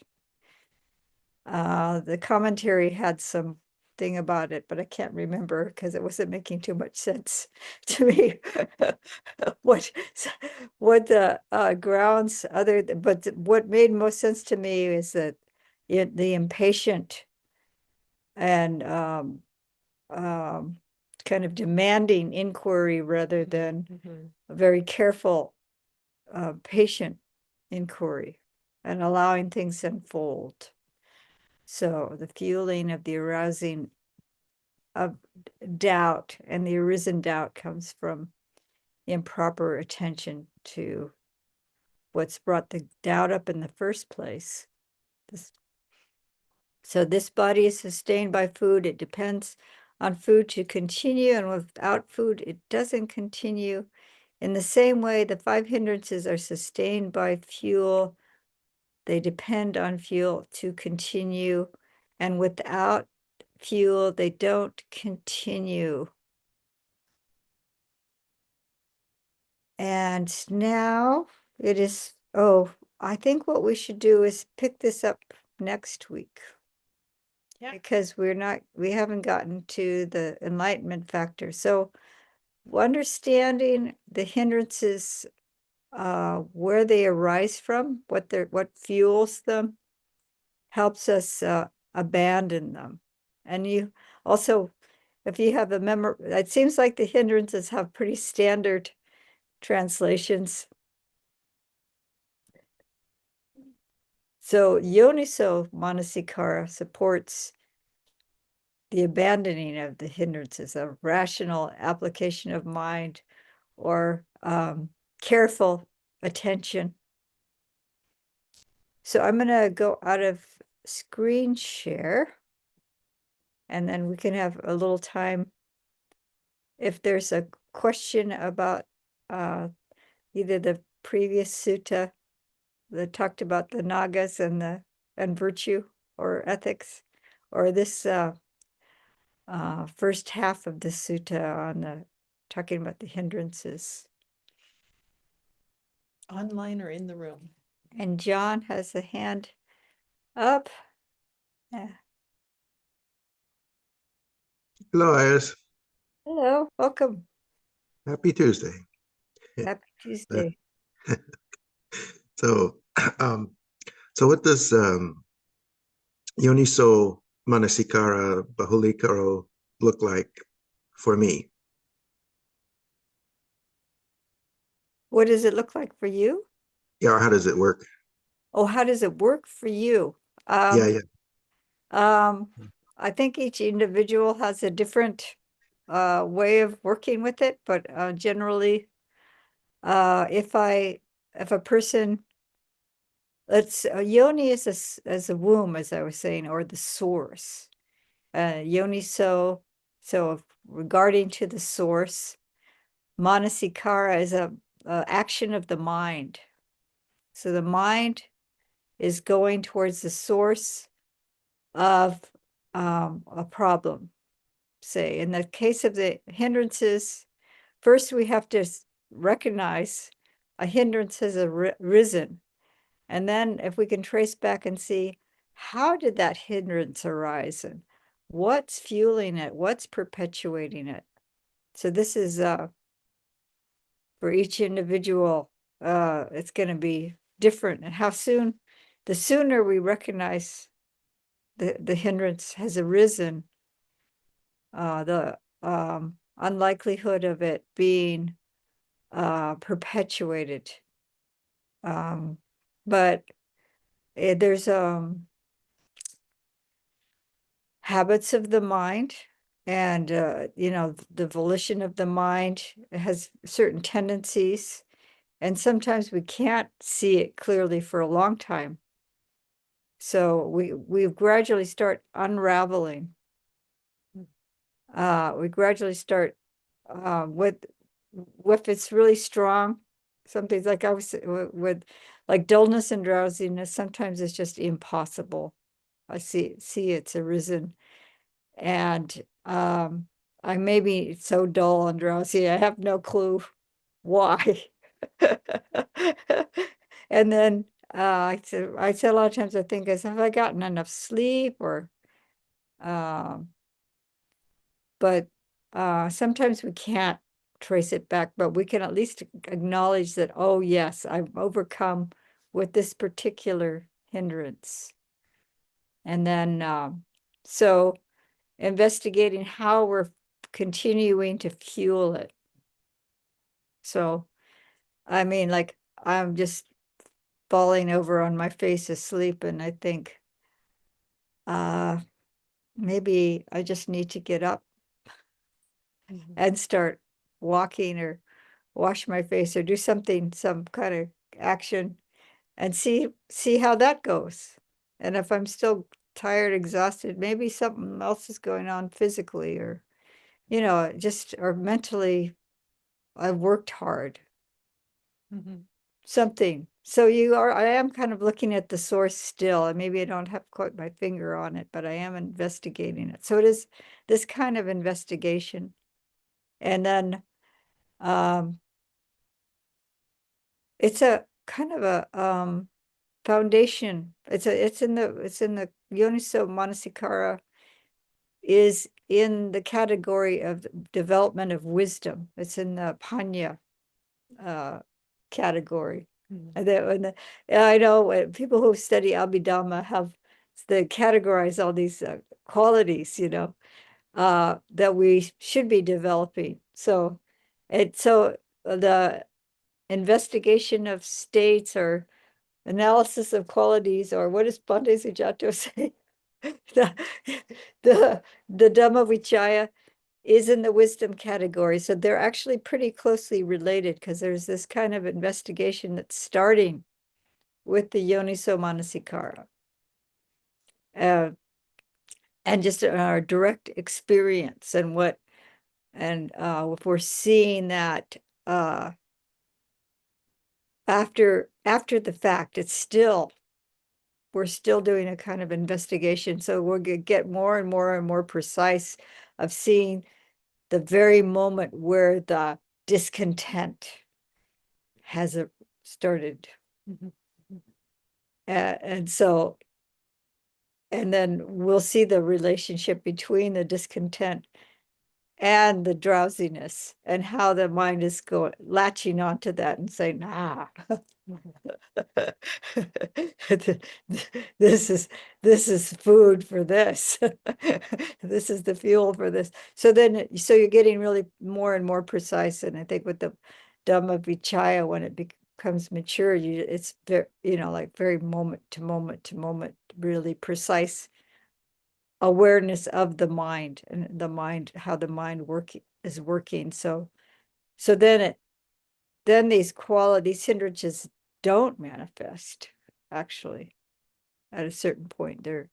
the commentary had some thing about it, but I can't remember because it wasn't making too much sense to me. What what the grounds but what made most sense to me is that the impatient and kind of demanding inquiry rather than a very careful, patient inquiry and allowing things to unfold. So the fueling of the arousing of doubt and the arisen doubt comes from improper attention to what's brought the doubt up in the first place. So this body is sustained by food. It depends on food to continue, and without food, it doesn't continue. In the same way, the five hindrances are sustained by fuel. They depend on fuel to continue, and without fuel, they don't continue. And now it is, oh, I think what we should do is pick this up next week. Yeah. Because we haven't gotten to the enlightenment factor. So understanding the hindrances, where they arise from, what fuels them, helps us abandon them. And you also, if you have a memory, it seems like the hindrances have pretty standard translations. So Yoniso Manasikara supports the abandoning of the hindrances, of rational application of mind, or careful attention. So I'm going to go out of screen share, and then we can have a little time if there's a question about either the previous sutta that talked about the nagas and virtue or ethics, or this first half of the sutta on the talking about the hindrances. Online or in the room? And John has a hand up. Hello, Iris. Hello, welcome. Happy Tuesday. Happy Tuesday. So, so with this Yoniso Manasikara Bahulikaro look like for me? What does it look like for you? Yeah, how does it work? Oh, how does it work for you? Yeah, yeah. Um, I think each individual has a different way of working with it, but generally, if a person, let's yoni is as a womb, as I was saying, or the source. Yoni so regarding to the source, manasikara is a action of the mind. So the mind is going towards the source of a problem. Say, in the case of the hindrances, first we have to recognize a hindrance has arisen. And then if we can trace back and see, how did that hindrance arise and what's fueling it? What's perpetuating it? So this is for each individual, it's going to be different. And how soon, the sooner we recognize the hindrance has arisen, the unlikelihood of it being perpetuated. But there's habits of the mind, and the volition of the mind has certain tendencies, and sometimes we can't see it clearly for a long time. So we gradually start unraveling. We gradually start with if it's really strong, something like I was with like dullness and drowsiness, sometimes it's just impossible. I see it's arisen, and I may be so dull and drowsy, I have no clue why. And then I said a lot of times I think as have I gotten enough sleep or but sometimes we can't trace it back, but we can at least acknowledge that, oh yes, I've overcome with this particular hindrance. And then so investigating how we're continuing to fuel it. So I mean, like, I'm just falling over on my face asleep, and I think uh maybe I just need to get up and start walking or wash my face or do something, some kind of action, and see how that goes. And if I'm still tired, exhausted, maybe something else is going on physically, or just or mentally, I've worked hard. Something. So I am kind of looking at the source still, and maybe I don't have quite my finger on it, but I am investigating it. So it is this kind of investigation. And then it's a kind of a foundation. It's in the Yoniso Manasikara is in the category of development of wisdom. It's in the Panya category. And I know people who study Abhidhamma have they categorize all these qualities, that we should be developing. So the investigation of states or analysis of qualities, or what does Bhante Sujato say? the, the Dhamma Vichaya is in the wisdom category. So they're actually pretty closely related, because there's this kind of investigation that's starting with the Yoniso Manasikara. And just our direct experience and if we're seeing that after the fact, we're still doing a kind of investigation. So we'll get more and more and more precise of seeing the very moment where the discontent has started. And then we'll see the relationship between the discontent and the drowsiness, and how the mind is going latching onto that and saying, ah, this is food for this. This is the fuel for this. So then, so you're getting really more and more precise. And I think with the Dhamma Vichaya, when it becomes mature, it's very, like very moment to moment to moment, really precise awareness of the mind, and the mind, how the mind is working. So then these hindrances don't manifest, actually. At a certain point, they're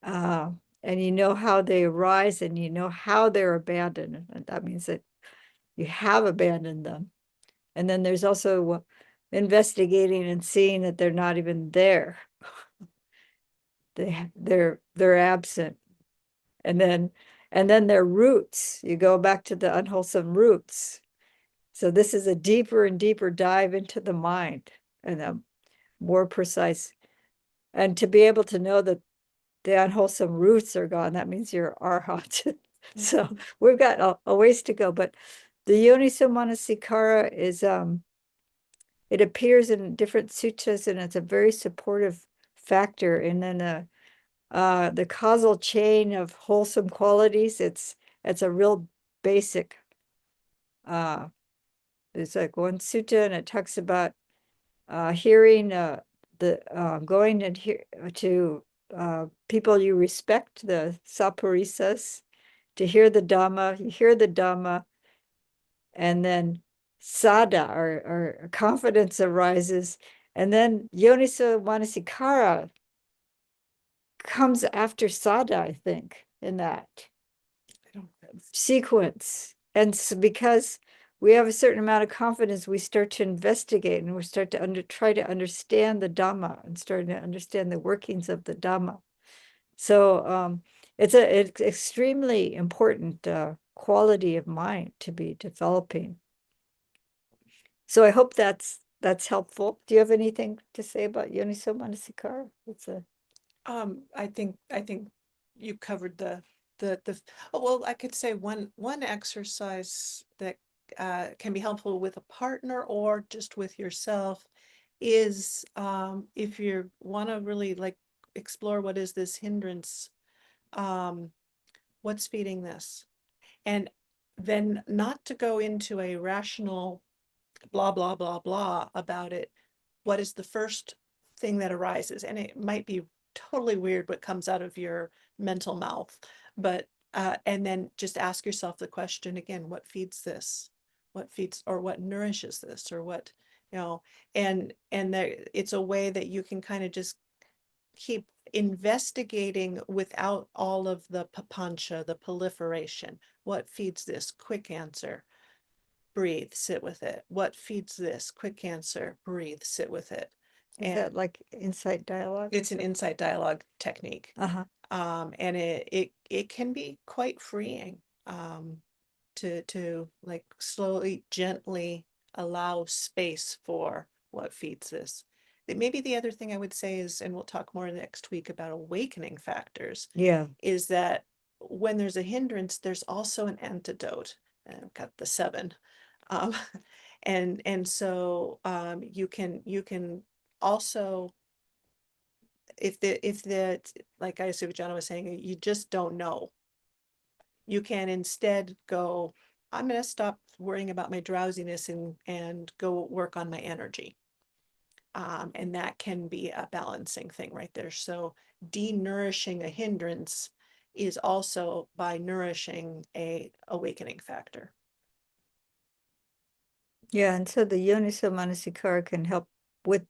and you know how they arise, and you know how they're abandoned, and that means that you have abandoned them. And then there's also investigating and seeing that they're not even there. They're absent. And then their roots, you go back to the unwholesome roots. So this is a deeper and deeper dive into the mind, and a more precise. And to be able to know that the unwholesome roots are gone, that means you're arhat. So we've got a ways to go. But the Yoniso Manasikara is it appears in different sutras, and it's a very supportive factor. And then the causal chain of wholesome qualities, it's a real basic. It's like one sutta, and it talks about hearing going and to people you respect, the sapurisas, to hear the Dhamma. You hear the Dhamma, and then sada, or confidence arises, and then yoniso manasikara comes after sada, I think, in that sequence. And so because we have a certain amount of confidence, we start to investigate, and we start to try to understand the Dhamma, and starting to understand the workings of the Dhamma. So it's extremely important quality of mind to be developing. So I hope that's helpful. Do you have anything to say about Yoniso Manasikara? I think you covered the oh, well, I could say one exercise that can be helpful with a partner or just with yourself is if you want to really like explore what is this hindrance, what's feeding this, and then not to go into a rational blah blah blah blah about it. What is the first thing that arises? And it might be totally weird what comes out of your mental mouth, but and then just ask yourself the question again: what feeds this? What feeds, or what nourishes this, or what, and there, it's a way that you can kind of just keep investigating without all of the papancha, the proliferation. What feeds this? Quick answer. Breathe, sit with it. What feeds this? Quick answer. Breathe, sit with it. Is that like insight dialogue? It's an insight dialogue technique. Uh-huh. And it can be quite freeing to like slowly, gently allow space for what feeds this. Maybe the other thing I would say is, and we'll talk more next week about awakening factors, Yeah. is that when there's a hindrance, there's also an antidote. And I've got the 7. Um, and so you can also, if the like I see what John was saying, you just don't know, you can instead go, I'm going to stop worrying about my drowsiness and go work on my energy. And that can be a balancing thing right there. So de-nourishing a hindrance is also by nourishing a awakening factor. Yeah, and so the Yoniso Manasikara can help with,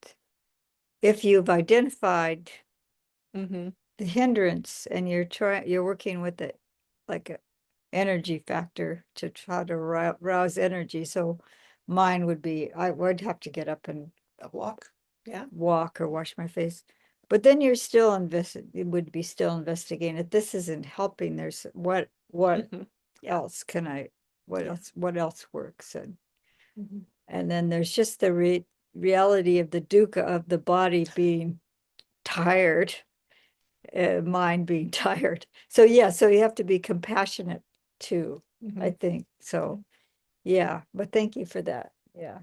if you've identified Mm-hmm. the hindrance, and you're working with it like a energy factor to try to rouse energy. So mine would be, I would have to get up and Walk. Yeah. walk or wash my face. But then you're still would be still investigating it. This isn't helping. There's what Mm-hmm. else can I, what else works? Mm-hmm. And then there's just the reality of the dukkha of the body being tired mind being tired. So yeah, so you have to be compassionate too, I Mhm. think. So yeah, but thank you for that. Yeah.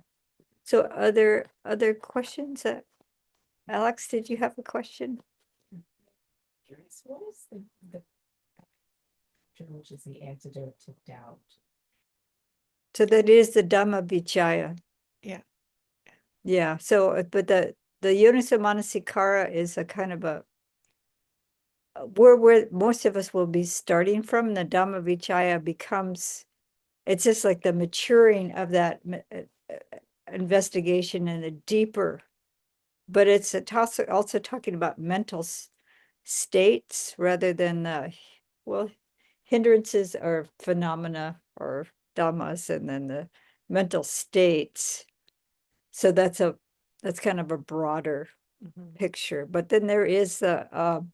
So other questions? Alex, did you have a question? Curious, what is the which is the antidote to doubt? So that is the Dhamma Vichaya. Yeah. Yeah. So, but the Yoniso Manasikara is a kind of a where most of us will be starting from. The Dhamma Vichaya becomes, it's just like the maturing of that investigation and a deeper, but it's also talking about mental states rather than well, hindrances or phenomena or dhammas, and then the mental states. So that's kind of a broader Mhm. picture. But then there is the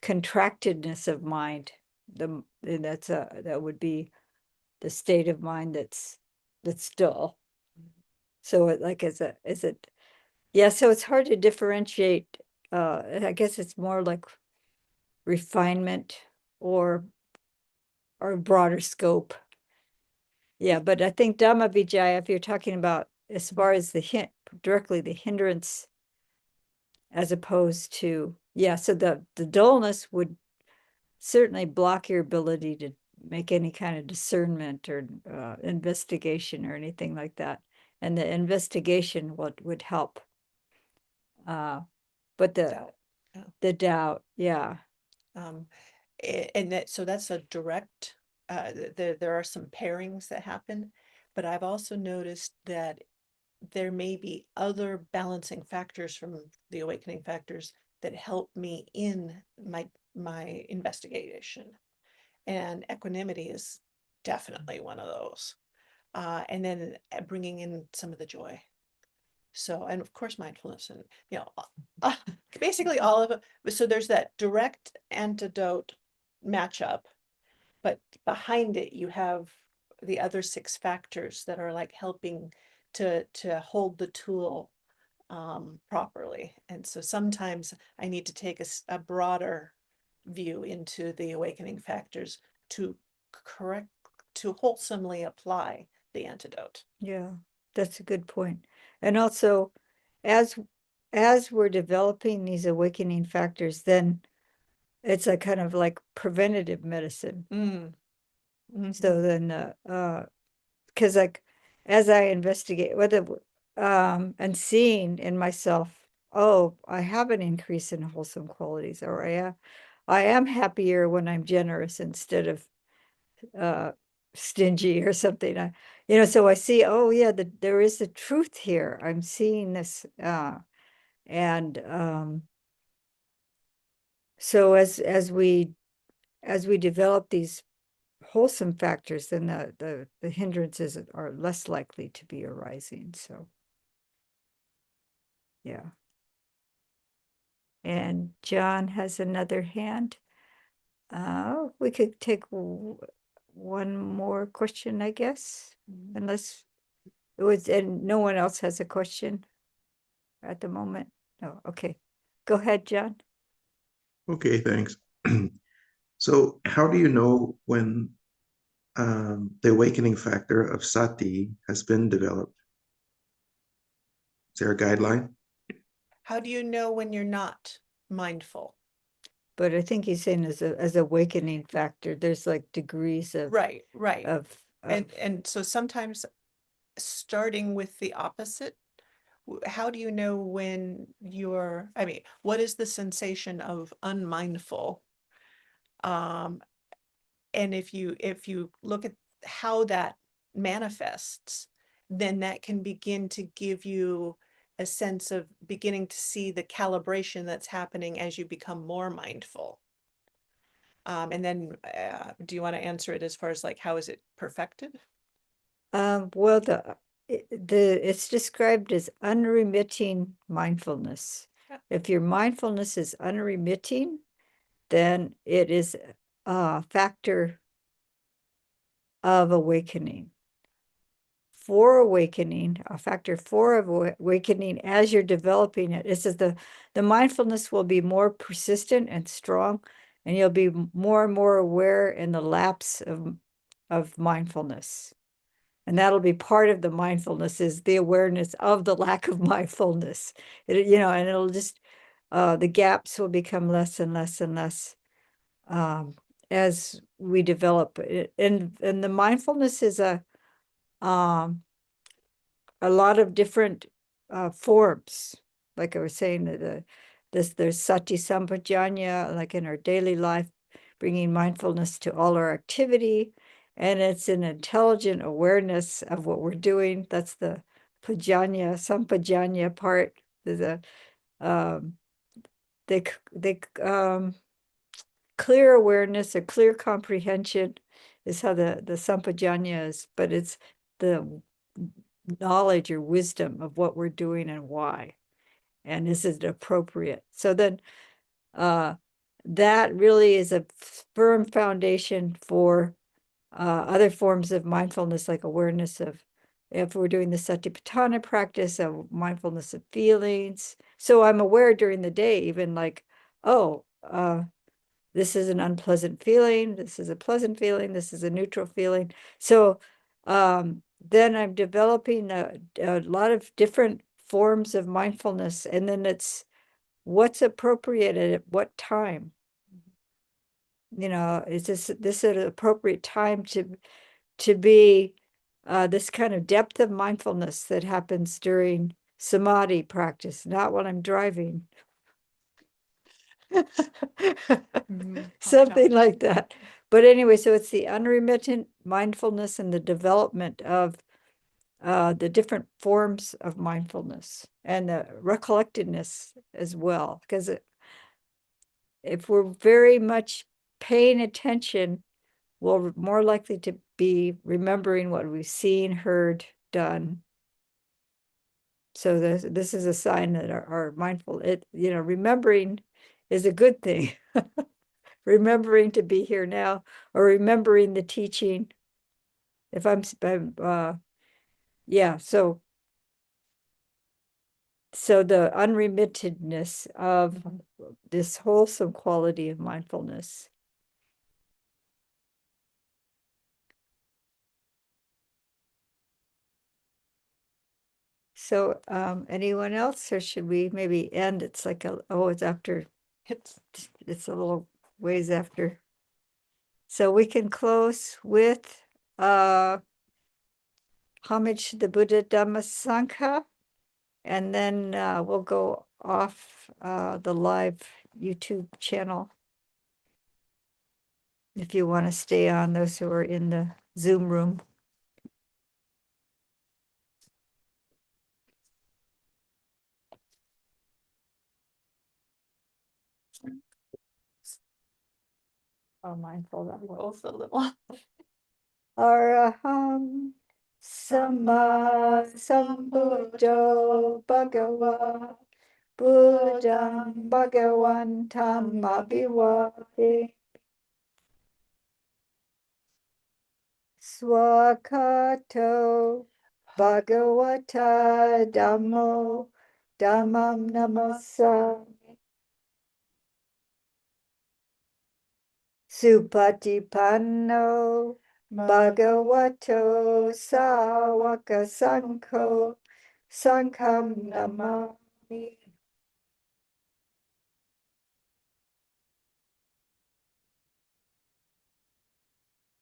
contractedness of mind. And that would be the state of mind that's dull. So it like is it yeah, so it's hard to differentiate. I guess it's more like refinement or broader scope. Yeah, but I think Dhamma Vijaya, if you're talking about as far as directly the hindrance, as opposed to, yeah, so the dullness would certainly block your ability to make any kind of discernment or investigation or anything like that. And the investigation would help. But Doubt. Yeah. the doubt, yeah. And that's a direct, there are some pairings that happen, but I've also noticed that there may be other balancing factors from the awakening factors that help me in my investigation. And equanimity is definitely one of those. And then bringing in some of the joy. So, and of course, mindfulness and, uh, basically all of it. So there's that direct antidote matchup, but behind it, you have the other six factors that are like helping to hold the tool properly. And so sometimes I need to take a broader view into the awakening factors to correct, to wholesomely apply the antidote. Yeah, that's a good point. And also, as we're developing these awakening factors, then it's a kind of like preventative medicine. So then, because like as I investigate whether and seeing in myself, oh, I have an increase in wholesome qualities, or I am happier when I'm generous instead of stingy or something. So I see, oh yeah, there is a truth here. I'm seeing this, and so as we develop these wholesome factors, then the hindrances are less likely to be arising. So yeah. And John has another hand. We could take one more question, I guess, unless it was, and no one else has a question at the moment. No, okay. Go ahead, John. Okay, thanks. So, how do you know when the awakening factor of sati has been developed? Is there a guideline? How do you know when you're not mindful? But I think he's saying as awakening factor, there's like degrees of Right. of And so sometimes starting with the opposite, how do you know when I mean, what is the sensation of unmindful? And if you look at how that manifests, then that can begin to give you a sense of beginning to see the calibration that's happening as you become more mindful. And then, do you want to answer it as far as like how is it perfected? well, it's described as unremitting mindfulness. Yeah. If your mindfulness is unremitting, then it is a factor of awakening. for awakening, a factor for awakening as you're developing it. It says the mindfulness will be more persistent and strong, and you'll be more and more aware in the lapse of mindfulness. And that'll be part of the mindfulness, is the awareness of the lack of mindfulness. And it'll just, the gaps will become less and less and less as we develop it. And the mindfulness is a lot of different forms. Like I was saying, there's sati sampajanya, like in our daily life, bringing mindfulness to all our activity. And it's an intelligent awareness of what we're doing. That's the pajanya, sampajanya part. There's a clear awareness, a clear comprehension is how the sampajanya is, but it's the knowledge or wisdom of what we're doing and why, and is it appropriate. So then that really is a firm foundation for other forms of mindfulness, like awareness of, if we're doing the satipatthana practice, of mindfulness of feelings. So I'm aware during the day, even like, oh, this is an unpleasant feeling, this is a pleasant feeling, this is a neutral feeling. So then I'm developing a lot of different forms of mindfulness, and then it's what's appropriate at what time. Is this an appropriate time to be this kind of depth of mindfulness that happens during samadhi practice, not when I'm driving. Something like that. But anyway, so it's the unremittent mindfulness and the development of the different forms of mindfulness and the recollectedness as well. Because if we're very much paying attention, we're more likely to be remembering what we've seen, heard, done. So this is a sign that our mindful, remembering is a good thing. Remembering to be here now, or remembering the teaching. If I'm yeah, so the unremittedness of this wholesome quality of mindfulness. So anyone else, or should we maybe end? It's like it's after, it's a little ways after. So we can close with homage to the Buddha, Dhamma, Sangha, and then we'll go off the live YouTube channel. If you want to stay on, those who are in the Zoom room. Oh, mindful that we're both a little. Araham Sama Sambuddho Bhagava Buddham Bhagavantam Abhivade Swakato Bhagavata Dhammo Dhammam Namasami Supatipanno Bhagavato Sawaka Sangho Sangham Namami